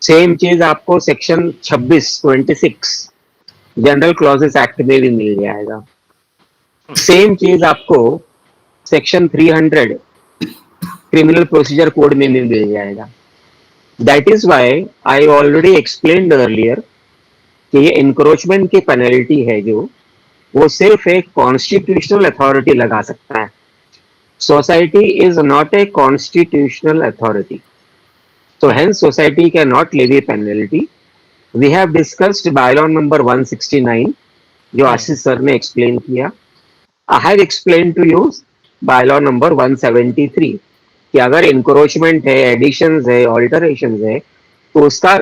सेम चीज आपको सेक्शन 26 जनरल क्लॉजेस एक्ट में भी मिल जाएगा। सेम चीज आपको सेक्शन 300 क्रिमिनल प्रोसीजर कोड में भी मिल जाएगा। That is why I already explained earlier कि ये इंक्रोचमेंट की पेनल्टी है जो वो सिर्फ एक कॉन्स्टिट्यूशनल अथॉरिटी लगा सकता है। Society is not a constitutional authority, so hence society cannot levy penalty. We have discussed bylaw number 169 जो आशीष सर ने एक्सप्लेन किया। I have explained to you bylaw number 173 कि अगर इंक्रोचमेंट है, एडिशंस है, ऑल्टरेशंस है, तो उसका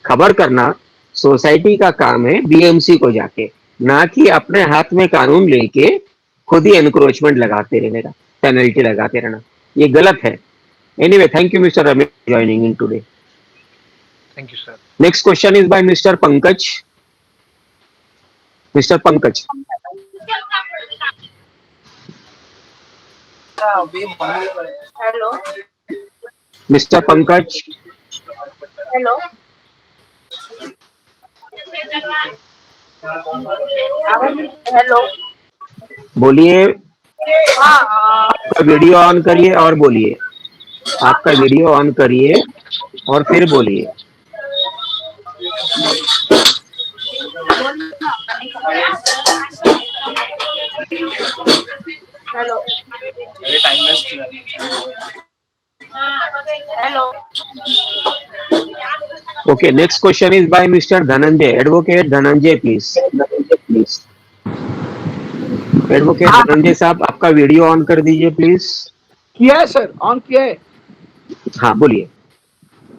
खबर करना सोसाइटी का काम है BMC को जाके, ना कि अपने हाथ में कानून लेके खुद ही एनक्रोचमेंट लगाते रहने का, पेनल्टी लगाते रहना, ये गलत है। Anyway, thank you, Mr. Ramesh, for joining in today. Thank you sir. Next question is by Mr. Pankaj. Mr. Pankaj. Hello Mr. Pankaj. Hello hello बोलिए, हाँ आपका वीडियो ऑन करिए और बोलिए। आपका वीडियो ऑन करिए और फिर बोलिए। Hello hello Okay, next question is by Mr. Dhananjay. Advocate Dhananjay, please. Advocate Dhananjay साहब, आपका वीडियो ऑन कर दीजिए प्लीज। किया है सर, ऑन किया है। हाँ बोलिए।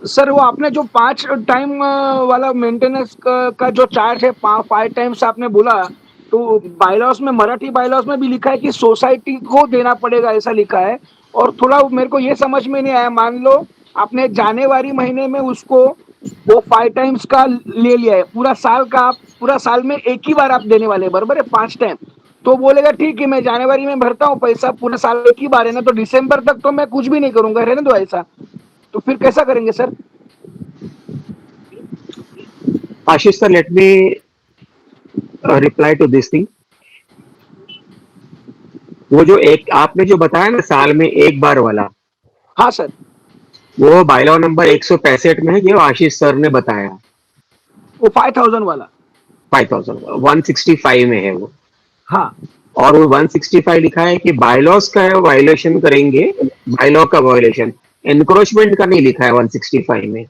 सर वो आपने जो 5 टाइम वाला मेंटेनेंस का जो चार्ज है 5 टाइम्स आपने बोला, तो बायलॉस में, मराठी बायलॉस में भी लिखा है कि सोसाइटी को देना पड़ेगा, ऐसा लिखा है। और थोड़ा मेरे को ये समझ में नहीं आया, मान लो आपने जनवरी महीने में उसको वो 5 टाइम्स का ले लिया है, पूरा साल का, आप पूरा साल में एक ही बार आप देने वाले, बराबर है, 5 टाइम। तो बोलेगा ठीक है मैं जनवरी में भरता हूँ पैसा, पूरा साल एक ही बार है ना, तो दिसंबर तक तो मैं कुछ भी नहीं करूंगा, रहने दो ऐसा। तो फिर कैसा करेंगे sir? Ashish sir, let me reply to this thing. वो जो एक आपने जो बताया ना साल में एक बार वाला, हाँ सर, वो बायलॉ नंबर 165 में है, ये आशीष सर ने बताया। वो 5000 वाला। 5000 165 में है वो। हाँ और वो 165 लिखा है कि बायलॉस का वायोलेशन करेंगे, बायलॉ का वायोलेशन, एनक्रोचमेंट का नहीं लिखा है 165 में।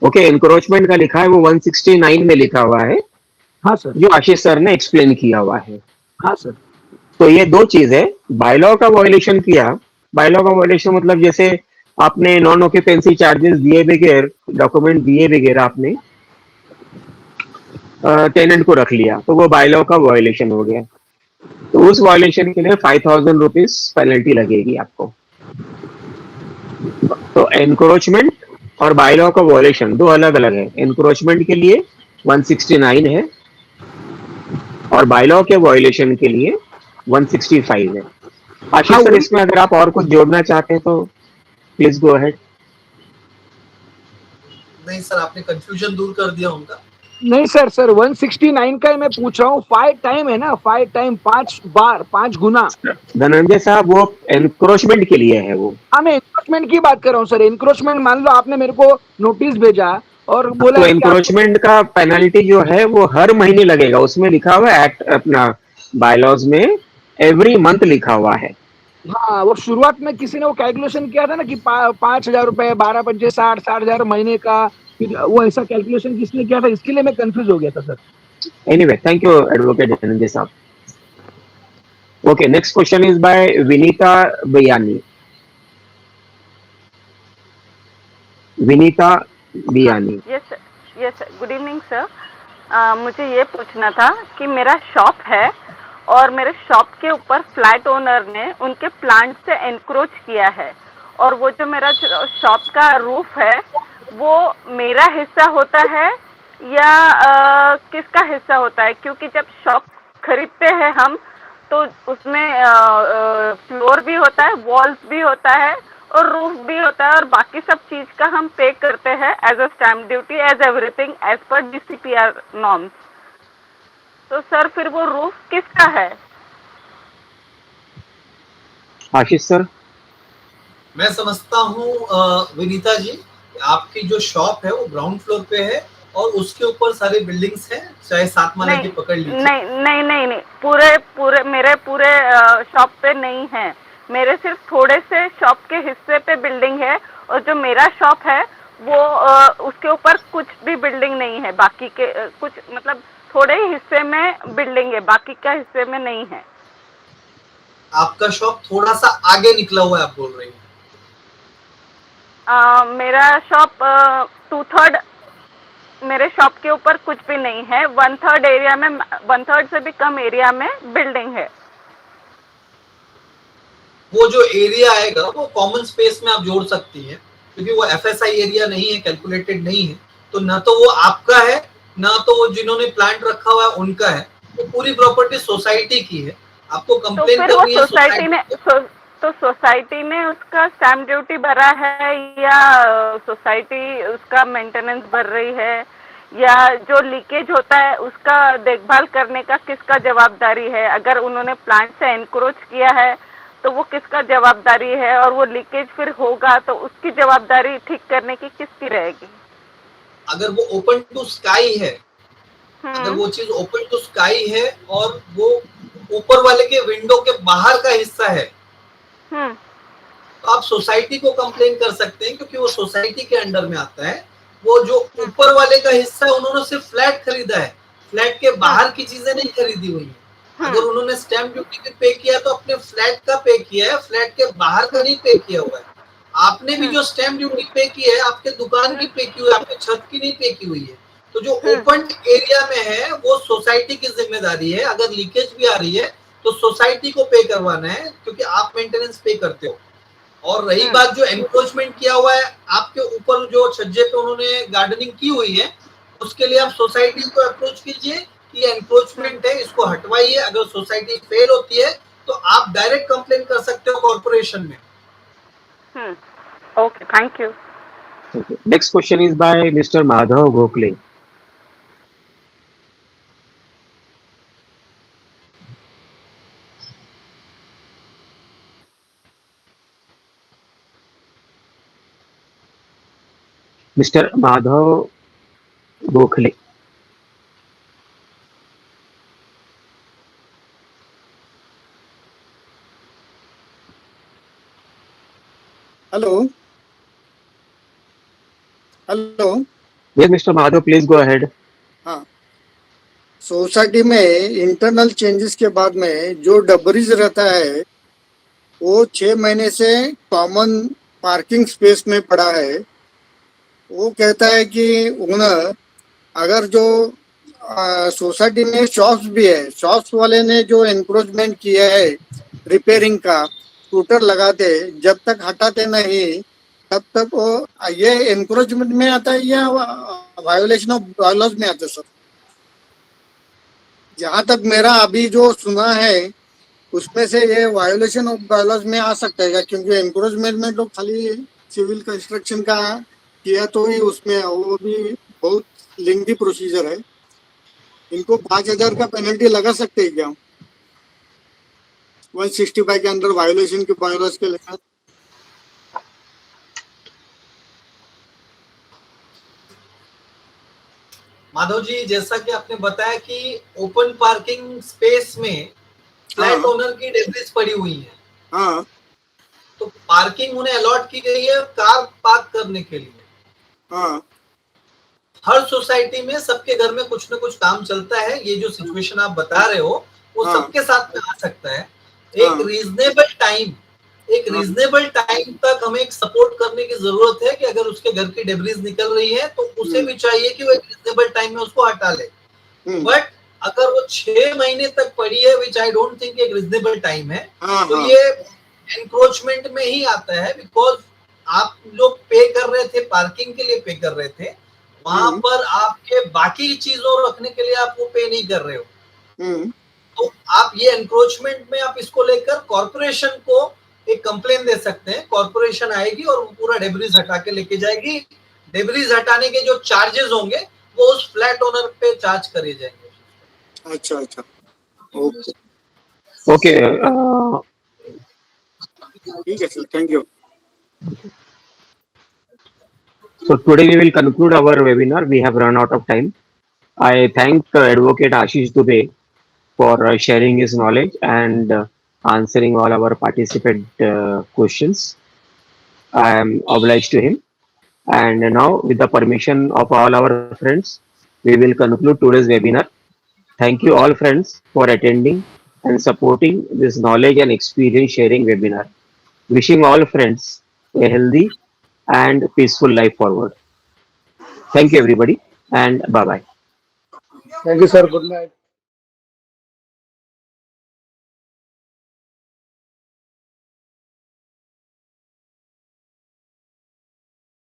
ओके, एनक्रोचमेंट का लिखा है वो 169 में लिखा हुआ है, हाँ सर, जो आशीष सर ने एक्सप्लेन किया हुआ है। हाँ सर, तो ये दो चीज है, बायलॉ का वायोलेशन किया। बायलॉ का वायोलेशन मतलब जैसे आपने नॉन ऑक्यूपेंसी चार्जेस दिए बगैर, डॉक्यूमेंट दिए बगैर आपने टेनेंट को रख लिया, तो वो बायलॉ का वायोलेशन हो गया। तो उस वायोलेशन के लिए 5000 रुपीज पेनल्टी लगेगी आपको। तो एनक्रोचमेंट और बायलॉ का वायोलेशन दो अलग अलग है। एनक्रोचमेंट के लिए 169 है और बायलॉ के वायोलेशन के लिए 165 है। आशीष हाँ सर, वही। इसमें अगर आप और कुछ जोड़ना चाहते हैं तो प्लीज गो अहेड। नहीं सर, आपने कंफ्यूजन दूर कर दिया उनका। नहीं सर, सर 169 का ही मैं पूछ रहा हूँ। 5 टाइम है ना, 5 टाइम, 5 बार, 5 गुना। धनंजय साहब, वो एनक्रोचमेंट के लिए है वो। हाँ, मैं एनक्रोचमेंट की बात कर रहा हूँ सर। एनक्रोचमेंट मान लो आपने मेरे को नोटिस भेजा और बोला तो है कि आपको, एनक्रोचमेंट का पेनल्टी जो है वो हर महीने लगेगा, उसमें लिखा हुआ है एक्ट अपना बायलॉज में एवरी मंथ लिखा हुआ है। हाँ, वो शुरुआत में किसी ने वो कैलकुलेशन किया था ना कि 5000 रुपए, 12 पंचे 60, 60,000 महीने का, फिर वो ऐसा कैलकुलेशन किसने किया था, इसके लिए मैं कंफ्यूज हो गया था sir. Anyway, thank you advocate Dhananjay साहब। Okay, next question is by Vinita Biyani. Vinita Biyani. Yes yes, good evening sir. मुझे ये पूछना था कि मेरा शॉप है और मेरे शॉप के ऊपर फ्लैट ओनर ने उनके प्लांट से एनक्रोच किया है, और वो जो मेरा शॉप का रूफ है वो मेरा हिस्सा होता है या किसका हिस्सा होता है? क्योंकि जब शॉप खरीदते हैं हम तो उसमें फ्लोर भी होता है, वॉल्स भी होता है और रूफ भी होता है, और बाकी सब चीज का हम पे करते हैं as a stamp duty, as everything as per DCPR norms. तो सर फिर वो रूफ किसका है? आशीष सर। मैं समझता हूँ विनीता जी, आपकी जो शॉप है वो ग्राउंड फ्लोर पे है और उसके ऊपर सारे बिल्डिंग्स हैं, चाहे 7 माला की पकड़ लीजिए। नहीं, पूरे मेरे पूरे शॉप पे नहीं है। मेरे सिर्फ थोड़े से शॉप के हिस्से पे बिल्डिंग है, और जो मेरा शॉप है वो उसके ऊपर कुछ भी बिल्डिंग नहीं है। बाकी के कुछ मतलब थोड़े ही हिस्से में बिल्डिंग है, बाकी का हिस्से में नहीं है। आपका शॉप थोड़ा सा आगे निकला हुआ है, आप बोल रही हैं? मेरा शॉप 2/3 मेरे शॉप के ऊपर कुछ भी नहीं है। 1/3 एरिया में, 1/3 से भी कम एरिया में बिल्डिंग है। वो जो एरिया आएगा वो कॉमन स्पेस में आप जोड़ सकती हैं, क्योंकि वो FSI एरिया नहीं है, कैलकुलेटेड नहीं है, तो ना तो वो आपका है ना तो वो जिन्होंने प्लांट रखा हुआ है उनका है। वो पूरी प्रॉपर्टी सोसाइटी की है। आपको कंप्लेन करनी है सोसाइटी ने तो सोसाइटी ने उसका स्टैम्प ड्यूटी भरा है या सोसाइटी उसका मेंटेनेंस भर रही है, या जो लीकेज होता है उसका देखभाल करने का किसका जवाबदारी है? अगर उन्होंने प्लांट से एनक्रोच किया है तो वो किसका जवाबदारी है, और वो लीकेज फिर होगा तो उसकी जवाबदारी ठीक करने की किसकी रहेगी? अगर वो ओपन टू स्काई है, अगर वो चीज ओपन टू स्काई है और वो ऊपर वाले के विंडो के बाहर का हिस्सा है, तो आप सोसाइटी को कंप्लेन कर सकते हैं, क्योंकि वो सोसाइटी के अंडर में आता है। वो जो ऊपर वाले का हिस्सा है उन्होंने सिर्फ फ्लैट खरीदा है, फ्लैट के बाहर की चीजें नहीं खरीदी हुई है। अगर उन्होंने स्टैम्प ड्यूटी भी पे किया तो अपने फ्लैट का पे किया है, फ्लैट के बाहर का नहीं पे किया हुआ है। आपने भी जो स्टैम्प ड्यूटी पे की है आपके दुकान की पे की हुई है, आपके छत की नहीं पे की हुई है। तो जो ओपन एरिया में है वो सोसाइटी की जिम्मेदारी है। अगर लीकेज भी आ रही है तो सोसाइटी को पे करवाना है, क्योंकि आप मेंटेनेंस पे करते हो। और रही बात जो एनक्रोचमेंट किया हुआ है आपके ऊपर, जो छज्जे पे उन्होंने गार्डनिंग की हुई है, उसके लिए आप सोसाइटी को अप्रोच कीजिए कि एनक्रोचमेंट है, इसको हटवाइए। अगर सोसाइटी फेल होती है तो आप डायरेक्ट कंप्लेन कर सकते हो कॉर्पोरेशन में। Okay, thank you. Okay. Next question is by Mr. Madhav Gokhale. Mr. Madhav Gokhale. Hello. Hello. Yes, Mr. Madhav, please go ahead. हाँ, सोसाइटी में इंटरनल चेंजेस के बाद में जो डबरीज रहता है वो 6 महीने से कॉमन पार्किंग स्पेस में पड़ा है। वो कहता है कि ओनर अगर जो सोसाइटी में शॉप्स भी है, शॉप्स वाले ने जो एनक्रोचमेंट किया है रिपेयरिंग का, स्कूटर लगाते जब तक हटाते नहीं तब तक वो ये एनक्रोचमेंट में आता है या वायोलेशन ऑफ बायलॉज में आता है सर? जहाँ तक मेरा अभी जो सुना है उसमें से ये वायोलेशन ऑफ बायलॉज में आ सकता है क्या? क्योंकि एनक्रोचमेंट में तो खाली सिविल कंस्ट्रक्शन का किया तो ही उसमें वो भी बहुत लेंथी प्रोसीजर है। इनको 5,000 का पेनल्टी लगा सकते हैं क्या 165 के अंदर वायोलेशन के बायलॉज के लिए? माधव जी, जैसा कि आपने बताया कि ओपन पार्किंग स्पेस में फ्लैट ओनर की डेब्रिज पड़ी हुई है। हाँ, तो पार्किंग उन्हें अलॉट की गई है कार पार्क करने के लिए। हाँ, हर सोसाइटी में सबके घर में कुछ न कुछ काम चलता है। ये जो सिचुएशन आप बता रहे हो वो हाँ, सबके साथ में आ सकता है। हाँ, एक रीजनेबल टाइम तक हमें एक सपोर्ट करने की जरूरत है कि अगर उसके घर की डेब्रिज निकल रही है तो उसे भी चाहिए कि वो एक रीजनेबल टाइम में उसको हटा ले। बट अगर वो 6 महीने तक पड़ी है, विच आई डोंट थिंक एक रीजनेबल टाइम है, तो ये एनक्रोचमेंट में ही आता है। बिकॉज आप लोग पे कर रहे थे, पार्किंग के लिए पे कर रहे थे, वहां पर आपके बाकी चीजों रखने के लिए आप वो पे नहीं कर रहे हो। तो आप ये एनक्रोचमेंट में आप इसको लेकर कॉर्पोरेशन को एक कंप्लेन दे सकते हैं। कॉर्पोरेशन आएगी और वो पूरा डेब्रिज हटा के लेके जाएगी। डेब्रिज हटाने के जो चार्जेस होंगे वो उस फ्लैट ओनर पे चार्ज करे जाएंगे। अच्छा अच्छा, ओके Okay. ठीक है sir, thank you. So today we will conclude our webinar. We have run out of time. I thank Advocate Ashish Dubey for sharing his knowledge and answering all our participant questions. I am obliged to him. And now, with the permission of all our friends, we will conclude today's webinar. Thank you all friends for attending and supporting this knowledge and experience sharing webinar. Wishing all friends a healthy and peaceful life forward. Thank you everybody and bye bye. Thank you, sir. Good night.